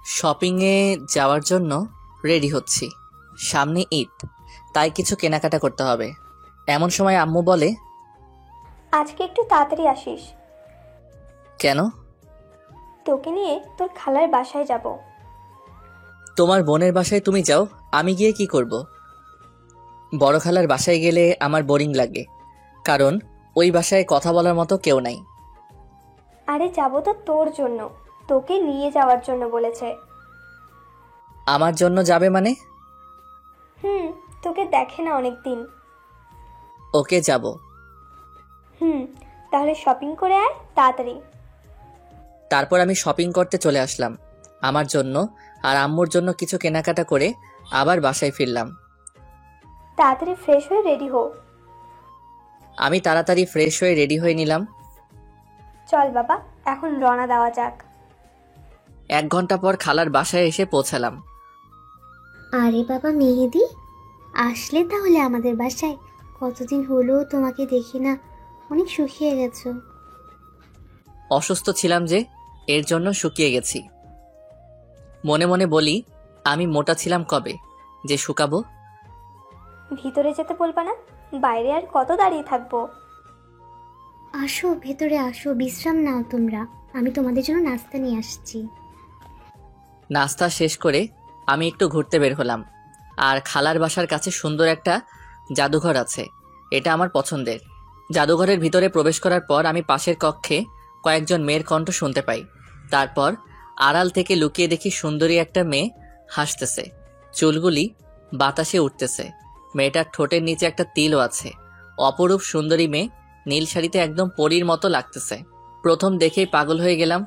শপিংয়ে যাওয়ার জন্য রেডি হচ্ছি। সামনে ঈদ, তাই কিছু কেনাকাটা করতে হবে। এমন সময় আম্মু বলে, আজকে একটু তাড়াতাড়ি আসিস। কেন? তোকে নিয়ে তোর খালার বাসায় যাব। তোমার বোনের বাসায় তুমি যাও, আমি গিয়ে কি করব? বড় খালার বাসায় গেলে আমার বোরিং লাগে, কারণ ওই বাসায় কথা বলার মতো কেউ নাই। আরে যাব তো তোর জন্য, তোকে নিয়ে যাওয়ার জন্য বলেছে। আমার জন্য যাবে মানে? হুম, তোকে দেখে না অনেক দিন। ওকে, যাব। হুম, তাহলে শপিং করে আয় তাড়াতাড়ি। তারপর আমি শপিং করতে চলে আসলাম। আমার জন্য আর আম্মুর জন্য কিছু কেনাকাটা করে আবার বাসায় ফিরলাম। তাড়াতাড়ি ফ্রেশ হয়ে রেডি হো। আমি তাড়াতাড়ি ফ্রেশ হয়ে রেডি হয়ে নিলাম। চল বাবা, এখন রওনা দেওয়া যাক। 1 ঘন্টা পর খালার বাসায় এসে পৌঁছালাম। আরে বাবা মেহেদি, আসলে তাহলে আমাদের বাসায়? কতদিন হলো তোমাকে দেখি না, অনেক শুকিয়ে গেছো। অসুস্থ ছিলাম যে, এর জন্য শুকিয়ে গেছি। মনে মনে বলি, আমি মোটা ছিলাম কবে যে শুকাবো। ভিতরে যেতে বলবা না? বাইরে আর কত দাঁড়িয়ে থাকবো? আসো ভেতরে আসো, বিশ্রাম নাও তোমরা, আমি তোমাদের জন্য নাস্তা নিয়ে আসছি। নাস্তা শেষ করে আমি একটু ঘুরতে বের হলাম। আর খালার বাসার কাছে সুন্দর একটা জাদুঘর আছে, এটা আমার পছন্দের। জাদুঘরের ভিতরে প্রবেশ করার পর আমি পাশের কক্ষে কয়েকজন মেয়ের কণ্ঠ শুনতে পাই। তারপর আড়াল থেকে লুকিয়ে দেখি সুন্দরী একটা মেয়ে হাসতেছে, চুলগুলি বাতাসে উঠতেছে। মেয়েটার ঠোঁটের নিচে একটা তিলও আছে। অপরূপ সুন্দরী মেয়ে, নীল শাড়িতে একদম পরীর মতো লাগতেছে। প্রথম দেখেই পাগল হয়ে গেলাম।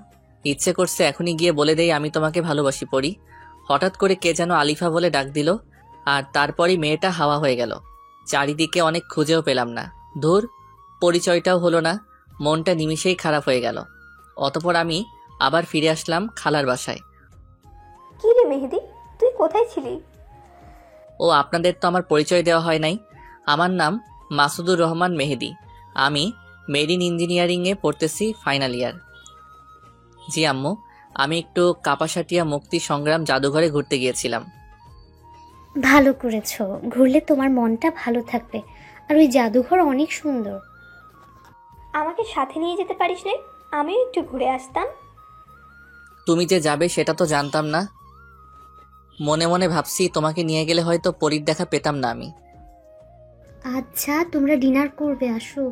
ইচ্ছে করছে এখনই গিয়ে বলে দেই আমি তোমাকে ভালোবাসি পড়ি। হঠাৎ করে কে যেন আলিফা বলে ডাক দিল, আর তারপরই মেয়েটা হাওয়া হয়ে গেল। চারিদিকে অনেক খুঁজেও পেলাম না। ধুর, পরিচয়টাও হলো না। মনটা নিমিষেই খারাপ হয়ে গেল। অতপর আমি আবার ফিরে আসলাম খালার বাসায়। কি রে মেহেদি, তুই কোথায় ছিলি? ও, আপনাদের তো আমার পরিচয় দেওয়া হয় নাই। আমার নাম মাসুদুর রহমান মেহেদি। আমি মেরিন ইঞ্জিনিয়ারিংয়ে পড়তেছি, ফাইনাল ইয়ার। জি আম্মু, আমি একটু কাপাসাটিয়া মুক্তি সংগ্রাম জাদুঘরে ঘুরতে গিয়েছিলাম। ভালো করেছো, ঘুরলে তোমার মনটা ভালো থাকবে। আর ওই জাদুঘর অনেক সুন্দর। আমাকে সাথে নিয়ে যেতে পারিস রে, আমিও একটু ঘুরে আসতাম। তুমি যে যাবে সেটা তো জানতাম না। মনে মনে ভাবছি তোমাকে নিয়ে গেলে হয়তো পরীর দেখা পেতাম না আমি। আচ্ছা তোমরা ডিনার করবে, আসো।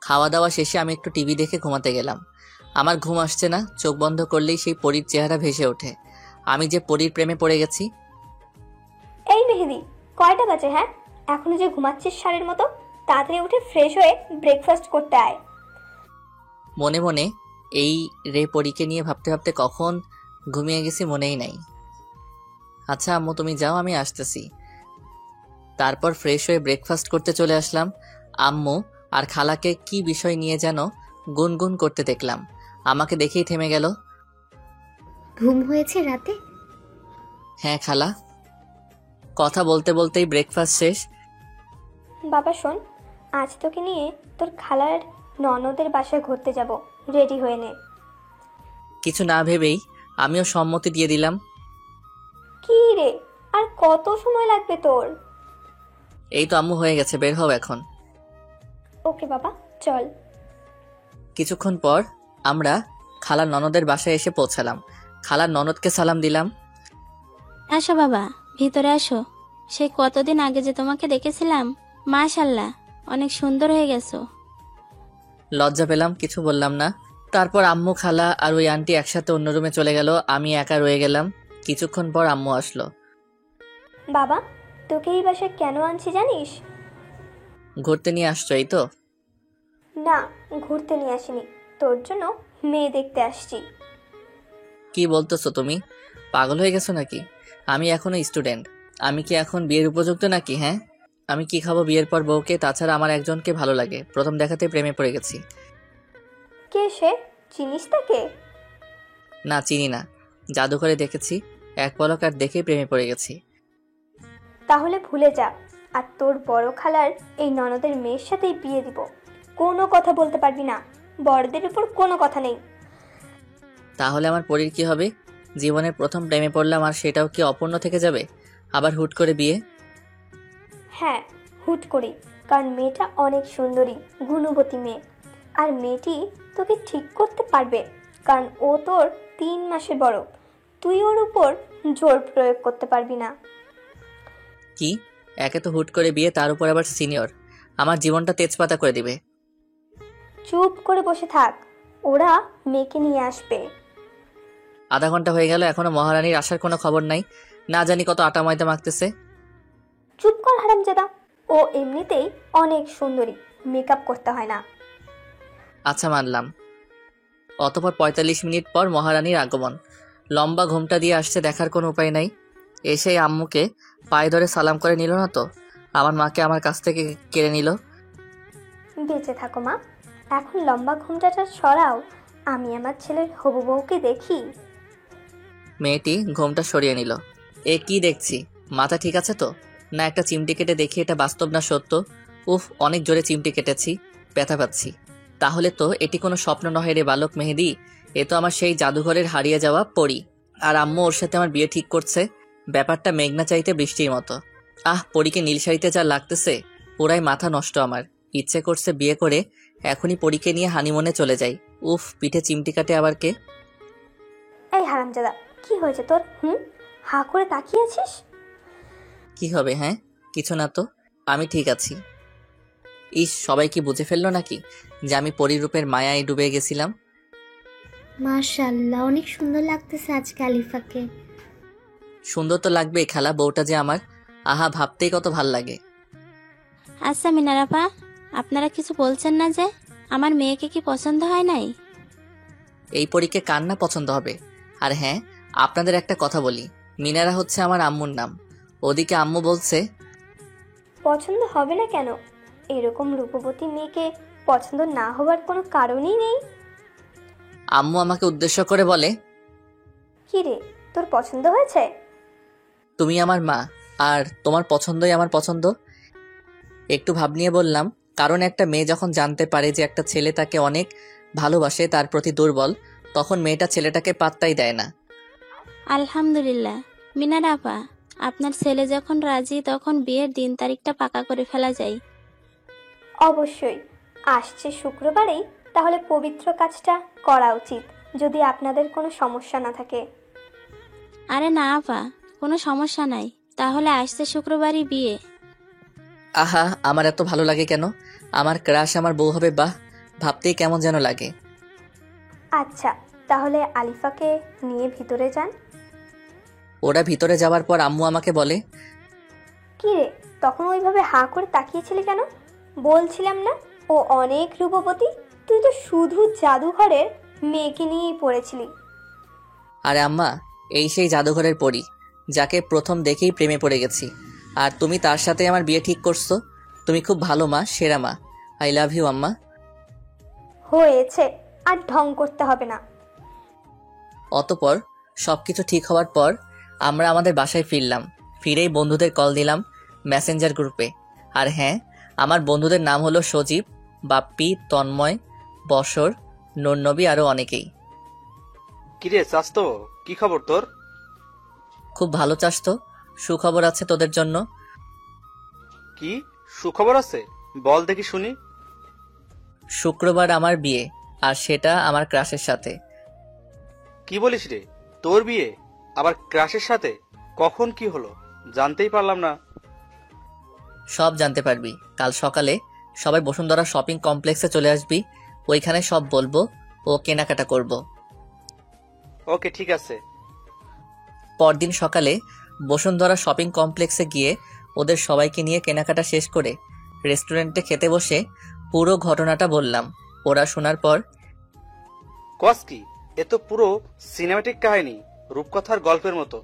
খাওয়া দাওয়া শেষে আমি একটু টিভি দেখে ঘুমাতে গেলাম। আমার ঘুম আসছে না, চোখ বন্ধ করলেই সেই পরীর চেহারা ভেসে ওঠে। আমি যে পরীর প্রেমে পড়ে গেছি। এই মেহেদি, কয়টা বাজে? হ্যাঁ, এখনো যে ঘুমাচ্ছিস ষাঁড়ের মতো? তাড়াতাড়ি উঠে ফ্রেশ হয়ে ব্রেকফাস্ট করতে আয়। মনে মনে এই রে পরীকে নিয়ে ভাবতে ভাবতে কখন ঘুমিয়ে গেছি মনেই নাই। আচ্ছা আম্মু তুমি যাও, আমি আসতেছি। তারপর ফ্রেশ হয়ে ব্রেকফাস্ট করতে চলে আসলাম। আম্মু আর খালাকে কি বিষয় নিয়ে যেন গুনগুন করতে দেখলাম। আমাকে দেখেই থেমে গেল। ঘুম হয়েছে রাতে? হ্যাঁ খালা। কথা বলতে বলতেই ব্রেকফাস্ট শেষ। বাবা শোন, আজ তোকে নিয়ে তোর খালার ননদের বাসায় ঘুরতে যাব, রেডি হয়ে নে। কিছু না ভেবেই আমিও সম্মতি দিয়ে দিলাম। কি রে, আর কত সময় লাগবে তোর? এই তো আম্মু, হয়ে গেছে, বের হও এখন। ওকে বাবা, চল। কিছুক্ষণ পর আমরা খালার ননদের বাসায় এসে পৌঁছালাম। খালার ননদকে সালাম দিলাম। আসো বাবা, ভিতরে আসো। সেই কতদিন আগে যে তোমাকে দেখেছিলাম, মাশাআল্লাহ, অনেক সুন্দর হয়ে গেছো। লজ্জা পেলাম, কিছু বললাম না। তারপর আম্মু, খালা আর ওই আন্টি একসাথে অন্য রুমে চলে গেল। আমি একা রয়ে গেলাম। কিছুক্ষণ পর আম্মু আসলো। বাবা, তোকে এই বাসায় কেন আনছি জানিস? ঘুরতে নিয়ে আসছো এই তো? না, ঘুরতে নিয়ে আসিনি, তোর জন্য মেয়ে দেখতে আসছি। কি বলতেছো তুমি? পাগল হয়ে গেছো নাকি? আমি এখনো স্টুডেন্ট। আমি কি এখন বিয়ের উপযুক্ত নাকি? হ্যাঁ, আমি কি খাবো বিয়ের পর বউকে? তাছাড়া আমার একজনকে ভালো লাগে, প্রথম দেখাতে প্রেমে পড়ে গেছি। কে সে? চিনিস তাকে? না, চিনি না। জাদুঘরে দেখেছি, এক পলক আর দেখেই প্রেমে পড়ে গেছি। তাহলে ভুলে যা, আর তোর বড় খালার এই ননদের মেয়ের সাথেই বিয়ে দিব। কোনো কথা বলতে পারবি না, বড়দের উপর কোনো কথা নেই। তাহলে আমার পরীর কি হবে? জীবনের প্রথম প্রেমে পড়লাম আর সেটাও কি অপূর্ণ থেকে যাবে? আবার হুট করে বিয়ে? হ্যাঁ, হুট করি, কারণ মেয়েটা অনেক সুন্দরী, গুণবতী মেয়ে। আর মেয়েটি তোকে ঠিক করতে পারবে, কারণ ও তোর 3 মাসের বড়। তুই ওর উপর জোর প্রয়োগ করতে পারবি না। কি? একে তো হুট করে বিয়ে, তার উপর আবার সিনিয়র। আমার জীবনটা তেজপাতা করে দিবে। চুপ করে বসে থাক, ওরা মেয়েকে নিয়ে আসবে। আধা ঘন্টা হয়ে গেল, এখনো মহারানীর আসার কোনো খবর নাই। না জানি কত আটা ময়দা মাখতেছে। চুপ কর হারামজাদা, ও এমনিতেই অনেক সুন্দরী, মেকআপ করতে হয় না। আচ্ছা, মানলাম। অতপর ৪৫ মিনিট পর মহারানীর আগমন। লম্বা ঘোমটা দিয়ে আসছে, দেখার কোনো উপায় নাই। এসেই আম্মুকে পায়ে ধরে সালাম করে নিল না তো, আমার মাকে আমার কাছ থেকে কেড়ে নিল। বেঁচে থাকো মা, এখন লম্বা ঘুমটাটা সরাও, আমি আমার ছেলের হবু বউকে দেখি। মেয়েটি ঘোমটা সরিয়ে নিল। এ কি দেখছি? মাথা ঠিক আছে তো? না একটা চিমটি কেটে দেখি এটা বাস্তব না সত্য? উফ, অনেক জোরে চিমটি কেটেছি, ব্যথা পাচ্ছি। তাহলে তো এটি কোনো স্বপ্ন নহে রে বালক মেহেদি, এ তো আমার সেই জাদুঘরের হারিয়ে যাওয়া পরী। আর আম্মু ওর সাথে আমার বিয়ে ঠিক করছে। ব্যাপারটা মেঘনা চাইতে বৃষ্টির মতো। আহ, পরীকে নীল শাড়িতে যা লাগতেছে, পুরাই মাথা নষ্ট আমার। ইচ্ছে করছে বিয়ে করে এখনই পরীকে নিয়ে হানিমুনে চলে যাই। উফ, পিঠে চিমটি কাটে আবার কে? এই হারামজাদা, কি হয়েছে তোর? হা করে তাকিয়ে আছিস? কি হবে? হ্যাঁ, কিছু না তো, আমি ঠিক আছি। ইস, সবাই কি বুঝে ফেললো নাকি যে আমি পরিরূপের মায়ায় ডুবে গেছিলাম? মাশাআল্লাহ, অনেক সুন্দর লাগতেছে আজকে আলিফাকে। সুন্দর তো লাগবেই, খালা, বউটা যে আমার, আহা, ভাবতেই কত ভাল লাগে। আচ্ছা মিনারাপা, আপনারা কিছু বলছেন না যে? আমার মেয়েকে কি পছন্দ হয় নাই? এই পরীকে কার না পছন্দ হবে? আর হ্যাঁ, আপনাদের একটা কথা বলি, মিনারা হচ্ছে আমার আম্মুর নাম। ওদিকে আম্মু বলছে পছন্দ হবে না কেন? এরকম রূপবতী মেয়েকে পছন্দ না হওয়ার কোনো কারণই নেই। আম্মু আমাকে উদ্দেশ্য করে বলে, কি রে, তোর পছন্দ হয়েছে? তুমি আমার মা, আর তোমার পছন্দই আমার পছন্দ। একটু ভাব নিয়ে বললাম, কারণ একটা মেয়ে যখন জানতে পারে যে একটা ছেলে তাকে অনেক ভালোবাসে, তার প্রতি দুর্বল, তখন মেয়েটা ছেলেটাকে পাত্তাই দেয় না। আলহামদুলিল্লাহ মিনারাপা, আপনার ছেলে যখন রাজি তখন বিয়ের দিন তারিখটা পাকা করে ফেলা যায়। অবশ্যই, আসছে শুক্রবারেই তাহলে পবিত্র কাজটা করা উচিত, যদি আপনাদের কোনো সমস্যা না থাকে। আরে না আপা, কোনো সমস্যা নাই, তাহলে আসছে শুক্রবারই বিয়ে। আহা, আমার এত ভালো লাগে কেন? আমার ক্রাশ আমার বউ হবে, বাহ, ভাবতেই কেমন যেন লাগে। আচ্ছা, তাহলে আলিফাকে নিয়ে ভিতরে যান। ওরা ভিতরে যাওয়ার পর আম্মু আমাকে বলে, কি রে, তখন ওইভাবে হা করে তাকিয়েছিলি কেন? বলছিলাম না ও অনেক রূপবতী, তুই তো শুধু জাদুঘরের মেয়েকে নিয়েই পড়েছিলি। আরে আম্মা, এই সেই জাদুঘরের পরী, যাকে প্রথম দেখেই প্রেমে পড়ে গেছি। আর তুমি তার সাথে আমার বিয়ে ঠিক করছো। তুমি খুব ভালো মা, সেরা মা। আই লাভ ইউ আম্মা। হয়েছে, আর ঢং করতে হবে না। অতপর সবকিছু ঠিক হওয়ার পর আমরা আমাদের বাসায় ফিরলাম। ফিরেই বন্ধুদের কল দিলাম মেসেঞ্জার গ্রুপে। আর হ্যাঁ, আমার বন্ধুদের নাম হলো সজীব, বাপ্পি, তন্ময়, বসর, নূরনবী, আরও অনেকেই। কিরে চাস্তো, কি খবর তোর? খুব ভালো চাস তো, সুখবর আছে তোদের জন্য। কি সুখবর আছে? বল দেখি শুনি। শুক্রবার আমার বিয়ে, আর সেটা আমার ক্রাশের সাথে। কি বলিস রে, তোর বিয়ে আবার ক্রাশের সাথে? কখন কি হলো জানতেই পারলাম না। সব জানতে পারবি কাল সকালে। সবাই বসুন্ধরা শপিং কমপ্লেক্সে চলে আসবি, ওইখানে সব বলবো ও কেনাকাটা করব। ওকে, ঠিক আছে। পরদিন সকালে বসুন্ধরা শপিং কমপ্লেক্সে গিয়ে ওদের সবাইকে নিয়ে কেনাকাটা শেষ করে রেস্টুরেন্টে খেতে বসে পুরো ঘটনাটা বললাম। ওরা শোনার পর, কস কি, এ তো পুরো সিনেমাটিক কাহিনী, রূপকথার গল্পের মতো।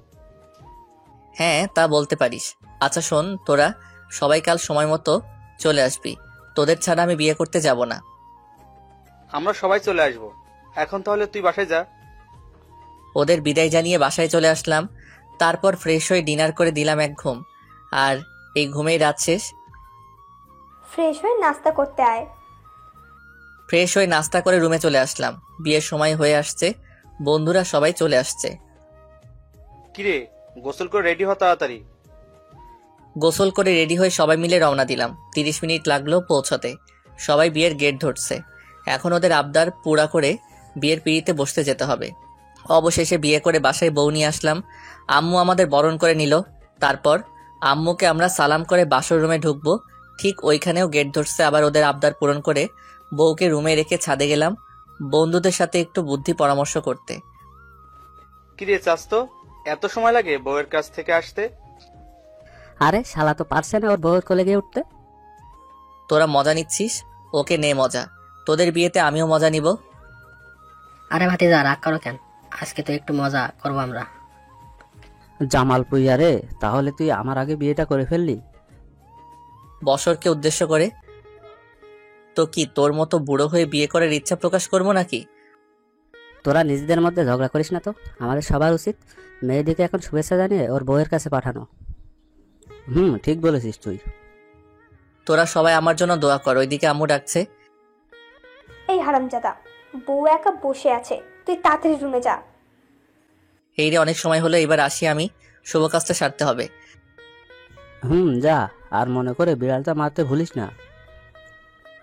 হ্যাঁ, তা বলতে পারিস। আচ্ছা শোন, তোরা সবাই কাল সময় মতো চলে আসবি। তোদের ছাড়া আমি বিয়ে করতে যাব না। আমরা সবাই চলে আসবো। এখন তাহলে তুই বাসায় যা। ওদের বিদায় জানিয়ে বাসায় চলে আসলাম। তারপর ফ্রেশ হয়ে ডিনার করে দিলাম এক ঘুম। আর এই ঘুমেই রাত শেষ। ফ্রেশ হয়ে নাস্তা করতে আয়। ফ্রেশ হয়ে নাস্তা করে রুমে চলে আসলাম। বিয়ের সময় হয়ে আসছে, বন্ধুরা সবাই চলে আসছে। কিরে, গোসল করে রেডি হ তাড়াতাড়ি। গোসল করে রেডি হয়ে সবাই মিলে রওনা দিলাম। 30 মিনিট লাগলো পৌঁছতে। সবাই বিয়ের গেট ধরছে। এখন ওদের আবদার পুরা করে বিয়ের পিঁড়িতে বসতে যেতে হবে। অবশেষে বিয়ে করে বাসায় বউ নিয়ে আসলাম। আম্মু আমাদের বরণ করে নিল। তারপর আম্মুকে আমরা সালাম করে বাসর রুমে ঢুকবো, ঠিক ওইখানেও গেট ধরছে। আবার ওদের আবদার পূরণ করে বউকে রুমে রেখে ছাদে গেলাম বন্ধুদের সাথে একটু বুদ্ধি পরামর্শ করতে। কিরে চাস্তো, এত সময় লাগে বউয়ের কাছ থেকে আসতে? আরে শালা তো পারছে না ওর বউয়ের কোলে গিয়ে উঠতে। তোরা মজা নিচ্ছিস, ওকে নে মজা। তোদের বিয়েতে আমিও মজা নিব। আরে ভাতিজা রাগ করো কেন, আজকে তো একটু মজা করবো আমরা। জামাল পুইয়া রে, তাহলে তুই আমার আগে বিয়েটা করে ফেললি? বছরকে উদ্দেশ্য করে। তো কি তোর মতো বুড়ো হয়ে বিয়ে করার ইচ্ছা প্রকাশ করবো নাকি? তোরা নিজেদের মধ্যে ঝগড়া করিস না তো। আমাদের সবার উচিত মেয়েদিকে এখন শুভেচ্ছা জানিয়ে ওর বউয়ের কাছে পাঠানো। ঠিক বলেছিস তুই। তোরা সবাই আমার জন্য দোয়া কর। ওইদিকে আম্মু ডাকছে। এই হারামজাদা, বউ একা বসে আছে, তুই তাড়াতাড়ি রুমে যা। এই রে, অনেক সময় হলো, এবার আসি আমি। শুভ কাজটা সারতে হবে। যা, আর মনে করে বিড়ালটা মারতে ভুলিস না।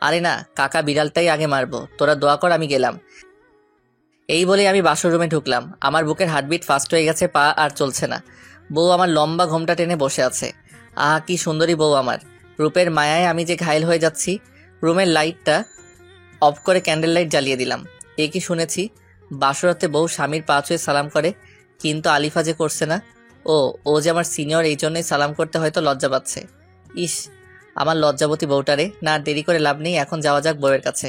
আরে না কাকা, বিড়ালটাই আগে মারবো। তোরা দোয়া কর, আমি গেলাম। এই বলে আমি বাসর রুমে ঢুকলাম। আমার বুকের হার্টবিট ফাস্ট হয়ে গেছে, পা আর চলছে না। বউ আমার লম্বা ঘোমটা টেনে বসে আছে। আহা কি সুন্দরী বউ আমার। রূপের মায়ায় আমি যে ঘায়েল হয়ে যাচ্ছি। রুমের লাইটটা অফ করে ক্যান্ডেল লাইট জ্বালিয়ে দিলাম। এ কি শুনেছি, বাসরাতে বউ স্বামীর পা ছুঁয়ে সালাম করে, কিন্তু আলিফা যে করছে না। ও যে আমার সিনিয়র, এই জন্যই সালাম করতে হয়তো লজ্জা পাচ্ছে। ইস, আমার লজ্জাবতী বউটারে। না দেরি করে লাভ নেই, এখন যাওয়া যাক বউয়ের কাছে।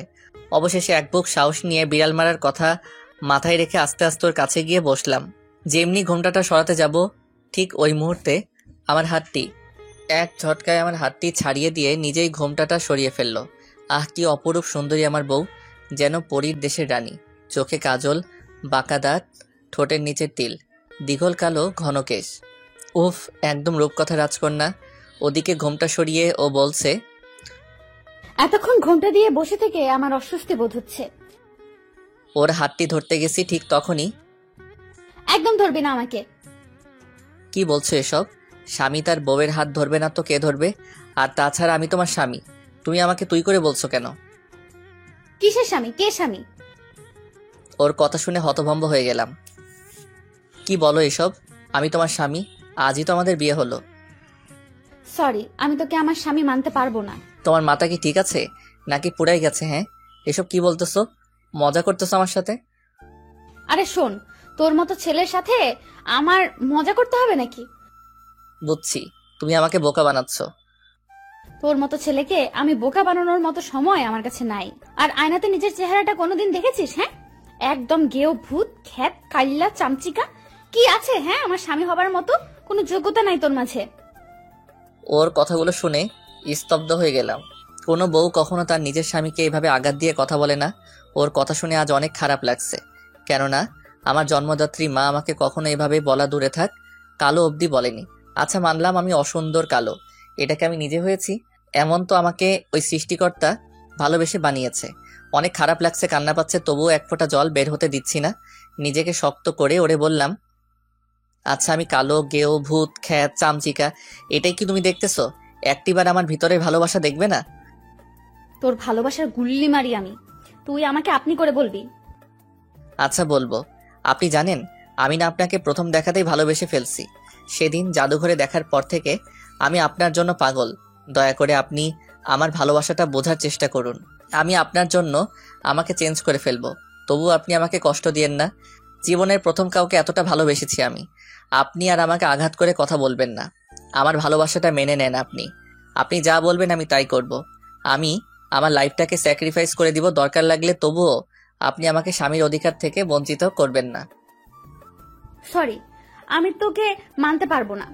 অবশেষে এক বুক সাহস নিয়ে বিড়াল মারার কথা মাথায় রেখে আস্তে আস্তে ওর কাছে গিয়ে বসলাম। যেমনি ঘোমটাটা সরাতে যাব, ঠিক ওই মুহূর্তে আমার হাতটি এক ঝটকায় আমার হাতটি ছাড়িয়ে দিয়ে নিজেই ঘোমটাটা সরিয়ে ফেলল। আহ কি অপরূপ সুন্দরী আমার বউ, যেন পরীর দেশের রানী। চোখে কাজল, বাঁকা দাঁত, ঠোঁটের নিচের তিল, দীঘল কালো ঘন কেশ। উফ, একদম রূপকথা রাজকন্যা। ওদিকে ঘোমটা সরিয়ে ও বলছে, এতক্ষণ ঘোমটা দিয়ে বসে থেকে আমার অস্বস্তি বোধ হচ্ছে। ওর হাতটি ধরতে গেছি, ঠিক তখনই, একদম ধরবি না আমাকে। কি বলছো এসব? স্বামী তার বউয়ের হাত ধরবে না তো কে ধরবে? আর তাছাড়া আমি তোমার স্বামী, তুমি আমাকে তুই করে বলছো কেন? কিসের স্বামী? কে স্বামী? ওর কথা শুনে হতভম্ব হয়ে গেলাম। কি বলো এসব? আমি তোমার স্বামী, আজই তো আমাদের বিয়ে হলো। সরি, আমি তোকে আমার স্বামী মানতে পারবো না। তোমার মাথা কি ঠিক আছে নাকি পুরাই গেছে? হ্যাঁ, এসব কি বলতেছো? মজা করতেছো আমার সাথে? আরে শোন, তোর মতো ছেলের সাথে আমার মজা করতে হবে নাকি? বুঝছি, তুমি আমাকে বোকা বানাচ্ছ। তোর মতো ছেলেকে আমি বোকা বানানোর মতো সময় আমার কাছে নাই। আর আয়নাতে নিজের চেহারাটা কোনোদিন দেখেছিস? হ্যাঁ, একদম গেও ভূত, খ্যাত, কাল্লা, চামচিকা। কি আছে হ্যাঁ আমার স্বামী হবার মতো? কোনো যোগ্যতা নাই তোর মাঝে। ওর কথাগুলো শুনে স্তব্ধ হয়ে গেলাম। কোনো বউ কখনো তার নিজের স্বামীকে এইভাবে আঘাত দিয়ে কথা বলে না। ওর কথা শুনে আজ অনেক খারাপ লাগছে। কেননা আমার জন্মদাত্রী মা আমাকে কখনো এভাবে বলা দূরে থাক, কালো অবধি বলেনি। আচ্ছা মানলাম আমি অসুন্দর কালো, এটাকে আমি নিজে হয়েছি, এমন তো আমাকে ওই সৃষ্টিকর্তা ভালোবেসে বানিয়েছে। অনেক খারাপ লাগছে, কান্না পাচ্ছে, তবুও এক ফোঁটা জল বের হতে দিচ্ছি না। নিজেকে শক্ত করে ওরে বললাম, আচ্ছা আমি কালো, গেও, ভূত, খ্যাত, চামচিকা, এটাই কি তুমি দেখতেছো? একটিবার আমার ভিতরে ভালোবাসা দেখবে না? তোর ভালোবাসার গুল্লি মারি আমি, তুই আমাকে আপনি করে বলবি? আচ্ছা বলবো। আপনি জানেন, আমি না আপনাকে প্রথম দেখাতেই ভালোবেসে ফেলছি। সেদিন জাদুঘরে দেখার পর থেকে আমি আপনার জন্য পাগল। দয়া করে আপনি আমার ভালোবাসাটা বোঝার চেষ্টা করুন। আমি আপনার জন্য আমাকে চেঞ্জ করে ফেলবো, তবু আপনি আমাকে কষ্ট দিয়েন না। জীবনের প্রথম কাউকে এতটা ভালোবেসেছি আমি। আপনি আর আমাকে আঘাত করে কথা বলবেন না। আমার ভালোবাসাটা মেনে নেন আপনি। আপনি যা বলবেন আমি তাই করব। আমি আমার লাইফটাকে স্যাক্রিফাইস করে দিব দরকার লাগলে, তবুও আপনি আমাকে স্বামীর অধিকার থেকে বঞ্চিত করবেন না। সরি, আমি তোকে মানতে পারবো না।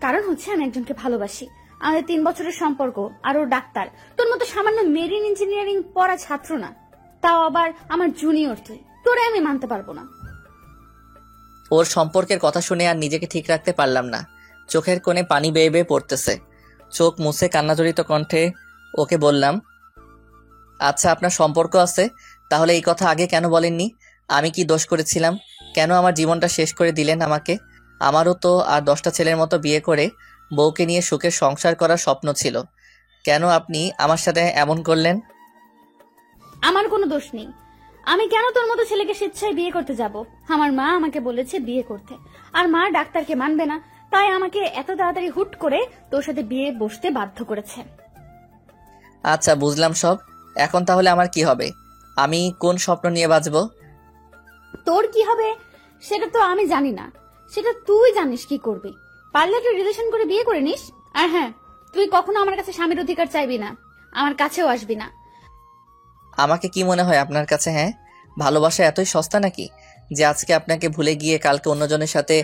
কারণ হচ্ছে আমি একজনকে ভালোবাসি। আমাদের 3 বছরের সম্পর্ক, আর ও ডাক্তার। তোর মতো সামান্য মেরিন ইঞ্জিনিয়ারিং পড়া ছাত্র না, তাও আবার আমার জুনিয়র। তোরে আমি মানতে পারবো না। ওর সম্পর্কের কথা শুনে আর নিজেকে ঠিক রাখতে পারলাম না। চোখের কোণে পানি বেয়ে বেয়ে পড়তেছে। চোখ মুছে কান্নাজড়িত কণ্ঠে ওকে বললাম, আচ্ছা আপনার সম্পর্ক আছে, তাহলে এই কথা আগে কেন বলেননি? আমি কি দোষ করেছিলাম? কেন আমার জীবনটা শেষ করে দিলেন আমাকে? আমারও তো আর 10টা ছেলের মতো বিয়ে করে বউকে নিয়ে সুখের সংসার করার স্বপ্ন ছিল। কেন আপনি আমার সাথে এমন করলেন? আমার কোনো দোষ নেই। আমি কেন তোর মতো ছেলেকে স্বেচ্ছায় বিয়ে করতে যাব? আমার মা আমাকে বলেছে বিয়ে করতে, আর মা ডাক্তারকে মানবে না, তাই আমাকে এত তাড়াতাড়ি হুট করে তোর সাথে বিয়ে বসতে বাধ্য করেছে। আচ্ছা, বুঝলাম সব। এখন তাহলে আমার কি হবে? আমি কোন স্বপ্ন নিয়ে বাঁচবো? তোর কি হবে সেটা তো আমি জানি না, সেটা তুই জানিস কি করবি। পারলে তুই রিলেশন করে বিয়ে করে নিস। আর হ্যাঁ, তুই কখনো আমার কাছে স্বামীর অধিকার চাইবি না, আমার কাছেও আসবি না। আমাকে কি মনে হয় আপনার কাছে? হ্যাঁ, ভালোবাসা এতই সস্তা নাকি যে আজকে আপনাকে ভুলে গিয়ে কালকে অন্যজনের সাথে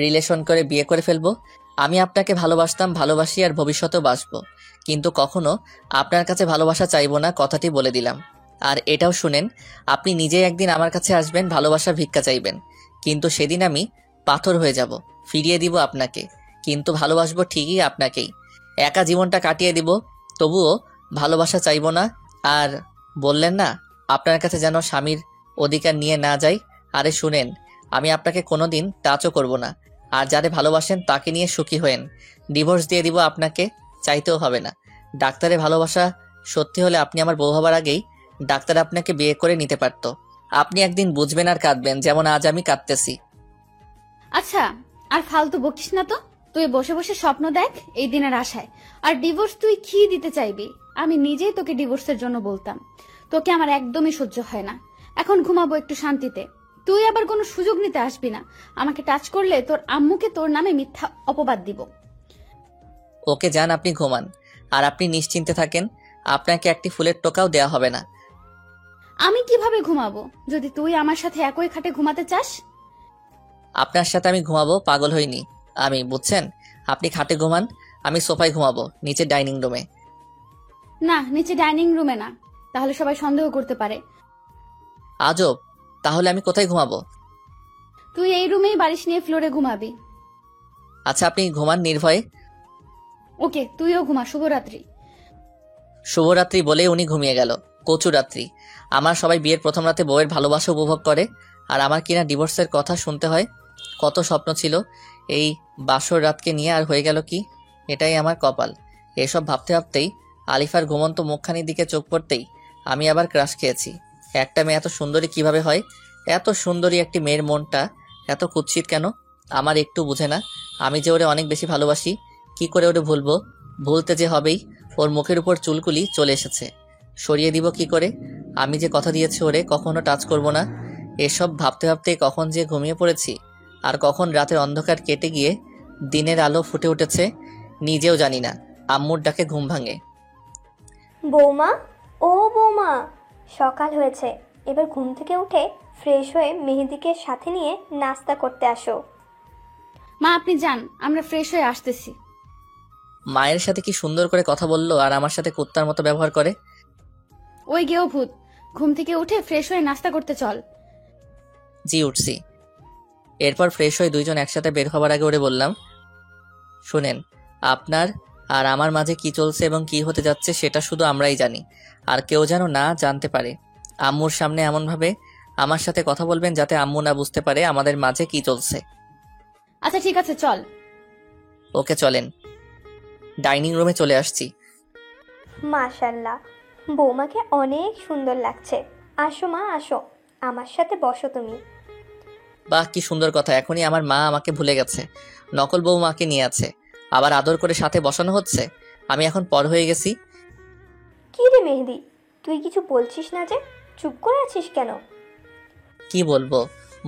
রিলেশন করে বিয়ে করে ফেলবো? আমি আপনাকে ভালোবাসতাম, ভালোবাসি, আর ভবিষ্যতেও বাসবো, কিন্তু কখনো আপনার কাছে ভালোবাসা চাইবো না, কথাটি বলে দিলাম। আর এটাও শুনেন, আপনি নিজেই একদিন আমার কাছে আসবেন, ভালোবাসা ভিক্ষা চাইবেন, কিন্তু সেদিন আমি পাথর হয়ে যাব, ফিরিয়ে দিব আপনাকে, কিন্তু ভালোবাসবো ঠিকই আপনাকেই। একা জীবনটা কাটিয়ে দিব, তবুও ভালোবাসা চাইবো না। আর বললেন না আপনার কাছে যেন স্বামীর অধিকার নিয়ে না যাই, আরে শুনেন, আমি আপনাকে কোনোদিন টাচও করব না। আর যারে ভালোবাসেন তাকে নিয়ে সুখী হয়েন। ডিভোর্স দিয়ে দিব আপনাকে, চাইতেও হবে না। ডাক্তারের ভালোবাসা সত্যি হলে আপনি আমার বউ হবার আগেই ডাক্তার আপনাকে বিয়ে করে নিতে পারতো। আপনি একদিন বুঝবেন আর কাঁদবেন, যেমন আজ আমি কাঁদতেছি। আচ্ছা, আর ফালতু বকিস না তো। তুই বসে বসে স্বপ্ন দেখ এই দিনের আশায়, আর ডিভোর্স তুই কি দিতে চাইবি? আমি নিজেই তোকে ডিভোর্সের জন্য বলতাম। তোকে আমার একদমই সহ্য হয় না। এখন ঘুমাবো একটু শান্তিতে। তুই আবার কোনো সুযোগ নিতে আসবি না। আমাকে টাচ করলে তোর আম্মুকে তোর নামে মিথ্যা অপবাদ দিব। ওকে যান, আপনি ঘুমান, আর আপনি নিশ্চিন্তে থাকেন, আপনাকে একটি ফুলের টোকাও দেওয়া হবে না। আমি কিভাবে ঘুমাবো যদি তুই আমার সাথে একই খাটে ঘুমাতে চাস? আপনার সাথে আমি ঘুমাবো, পাগল হইনি আমি, বুঝছেন? আপনি খাটে ঘুমান, আমি সোফায় ঘুমাবো, নিচে ডাইনিং রুমে। না, নিচে ডাইনিং রুমে না, তাহলে সবাই সন্দেহ করতে পারে। আজব, তাহলে আমি কোথায় ঘুমাবো? তুই এই রুমেই বালিশ নিয়ে ফ্লোরে ঘুমাবি। আচ্ছা, আপনি ঘুমান নির্ভয়ে। ওকে, তুইও ঘুমা। শুভরাত্রি। শুভরাত্রি বলেই উনি ঘুমিয়ে গেল। কচু রাত্রি। আমার সবাই বিয়ের প্রথম রাতে বউয়ের ভালোবাসা উপভোগ করে, আর আমার কিনা ডিভোর্সের কথা শুনতে হয়। কত স্বপ্ন ছিল এই বাসর রাতকে নিয়ে, আর হয়ে গেল কি? এটাই আমার কপাল। এসব ভাবতে ভাবতেই আলিফার ঘুমন্ত মুখখানির দিকে চোখ পড়তেই আমি আবার ক্রাশ খেয়েছি। একটা মেয়ে এত সুন্দরী কিভাবে হয়? এত সুন্দরী একটি মেয়ের মনটা এত কুৎসিত কেন? আমার একটু বুঝে না। আমি যে ওরে অনেক বেশি ভালোবাসি, কি করে ওরে ভুলবো? ভুলতে যে হবেই। ওর মুখের উপর চুলকুলি চলে এসেছে, সরিয়ে দিব কি করে? আমি যে কথা দিয়েছি ওরে কখনো টাচ করব না। এসব ভাবতে ভাবতেই কখন যে ঘুমিয়ে পড়েছি, আর কখন রাতের অন্ধকার কেটে গিয়ে দিনের আলো ফুটে উঠেছে নিজেও জানি না। আম্মুর ডাকে ঘুম ভাঙে। বৌমা, ও বৌমা, সকাল হয়েছে, এবার ঘুম থেকে উঠে ফ্রেশ হয়ে মেহেদিকে সাথে নিয়ে নাস্তা করতে আসো। মা, আপনি যান, আমরা ফ্রেশ হয়ে আসতেছি। মায়ের সাথে কি সুন্দর করে কথা বললো, আর আমার সাথে কুত্তার মতো ব্যবহার করে। ওই গেও ভূত, ঘুম থেকে উঠে ফ্রেশ হয়ে নাস্তা করতে চল। জি, উঠছি। এরপর ফ্রেশ হয়ে দুইজন একসাথে বের হবার আগে ওরে বললাম, শুনেন, আপনার আর আমার মাঝে কি চলছে এবং কি হতে যাচ্ছে সেটা শুধু আমরাই জানি, আর কেউ যেন না জানতে পারে। আম্মুর সামনে এমনভাবে আমার সাথে কথা বলবেন যাতে আম্মু না বুঝতে পারে আমাদের মাঝে কি চলছে। আচ্ছা ঠিক আছে, চল। ওকে, চলেন। ডাইনিং রুমে চলে আসছি। মাশাল্লাহ, বৌমাকে অনেক সুন্দর লাগছে। আসো মা, আসো, আমার সাথে বসো তুমি। বাহ, কি সুন্দর কথা! এখনই আমার মা আমাকে ভুলে গেছে, নকল বউ মাকে নিয়ে আছে, আবার আদর করে সাথে বসানো হচ্ছে। আমি এখন পর হয়ে গেছি। কি রে মেহেদি, তুই কিছু বলছিস না যে? চুপ করে আছিস কেন? কি বলবো,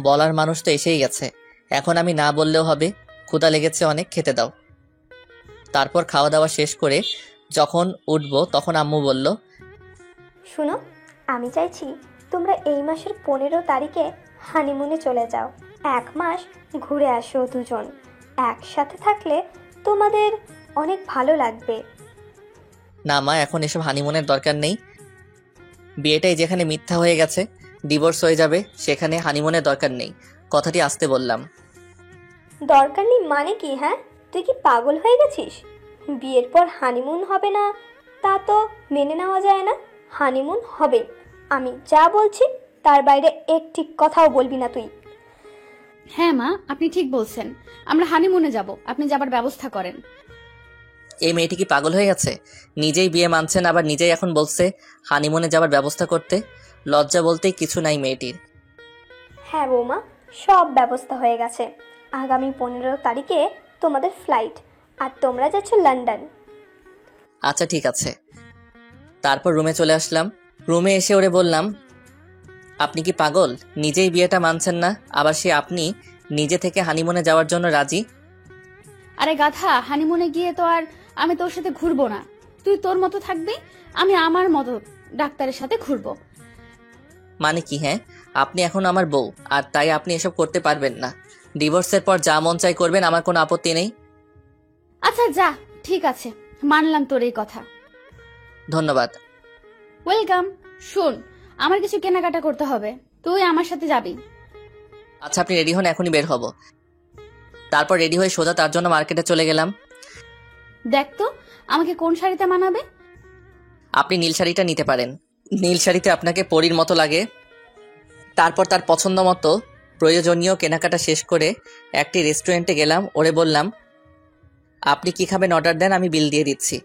বলার মানুষ তো এসেই গেছে, এখন আমি না বললেও হবে। ক্ষুধা লেগেছে অনেক, খেতে দাও। তারপর খাওয়া দাওয়া শেষ করে যখন উঠবো তখন আম্মু বলল, শুনো, আমি চাইছি তোমরা এই মাসের 15 তারিখে হানিমুনে চলে যাও। 1 মাস ঘুরে আসো দুজন। একসাথে থাকলে তোমাদের অনেক ভালো লাগবে। না মা, এখন এসব হানিমুনের দরকার নেই। বিয়েটাই যেখানে মিথ্যা হয়ে গেছে, ডিভোর্স হয়ে যাবে, সেখানে হানিমুনের দরকার নেই। কথাটি আসতে বললাম। দরকার নেই মানে কি? হ্যাঁ, তুই কি পাগল হয়ে গেছিস? বিয়ের পর হানিমুন হবে না তা তো মেনে নেওয়া যায় না। হানিমুন হবে। আমি যা বলছি তার বাইরে একটি কথাও বলবি না তুই। হ্যাঁ মা, আপনি ঠিক বলছেন। আমরা হানিমুনে যাব, আপনি যাবার ব্যবস্থা করেন। এই মেয়েটি কি পাগল হয়ে গেছে? নিজেই বিয়ে মানছেন, আবার নিজেই এখন বলছে হানিমুনে যাবার ব্যবস্থা করতে। লজ্জা বলতেই কিছু নাই মেয়েটির। হ্যাঁ বৌমা, সব ব্যবস্থা হয়ে গেছে। আগামী 15 তারিখে তোমাদের ফ্লাইট, আর তোমরা যাচ্ছ লন্ডন। আচ্ছা ঠিক আছে। তারপর রুমে চলে আসলাম। রুমে এসে ওরে বললাম, আপনি কি পাগল? নিজেই বিয়েটা মানছেন না, আবার সে আপনি নিজে থেকে হানিমুনে যাওয়ার জন্য রাজি। আরে গাধা, হানিমুনে গিয়ে তো আর আমি তোর সাথে ঘুরবো না। তুই তোর মতো থাকবি, আমি আমার মতো ডাক্তারের সাথে ঘুরবো। মানে কি? হ্যাঁ, আপনি এখন আমার বউ, আর তাই আপনি এসব করতে পারবেন না। ডিভোর্সের পর যা মন চাই করবেন, আমার কোনো আপত্তি নেই। আচ্ছা যা, ঠিক আছে, মানলাম তোর এই কথা। ধন্যবাদ। ওয়েলকাম। শোন, আমার কিছু কেনাকাটা করতে হবে, তুই আমার সাথে যাবি। আচ্ছা আপনি রেডি হন, এখনই বের হব। তারপর রেডি হয়ে সোজা তার জন্য মার্কেটে চলে গেলাম। দেখ তো আমাকে কোন শাড়িতে মানাবে। আপনি নীল শাড়িটা নিতে পারেন। নীল শাড়িতে আপনাকে পরীর মতো লাগে। তারপর তার পছন্দ মতো প্রয়োজনীয় কেনাকাটা শেষ করে একটি রেস্টুরেন্টে গেলাম। ওরে বললাম, আপনি কি খাবেন অর্ডার দেন, আমি বিল দিয়ে দিচ্ছি।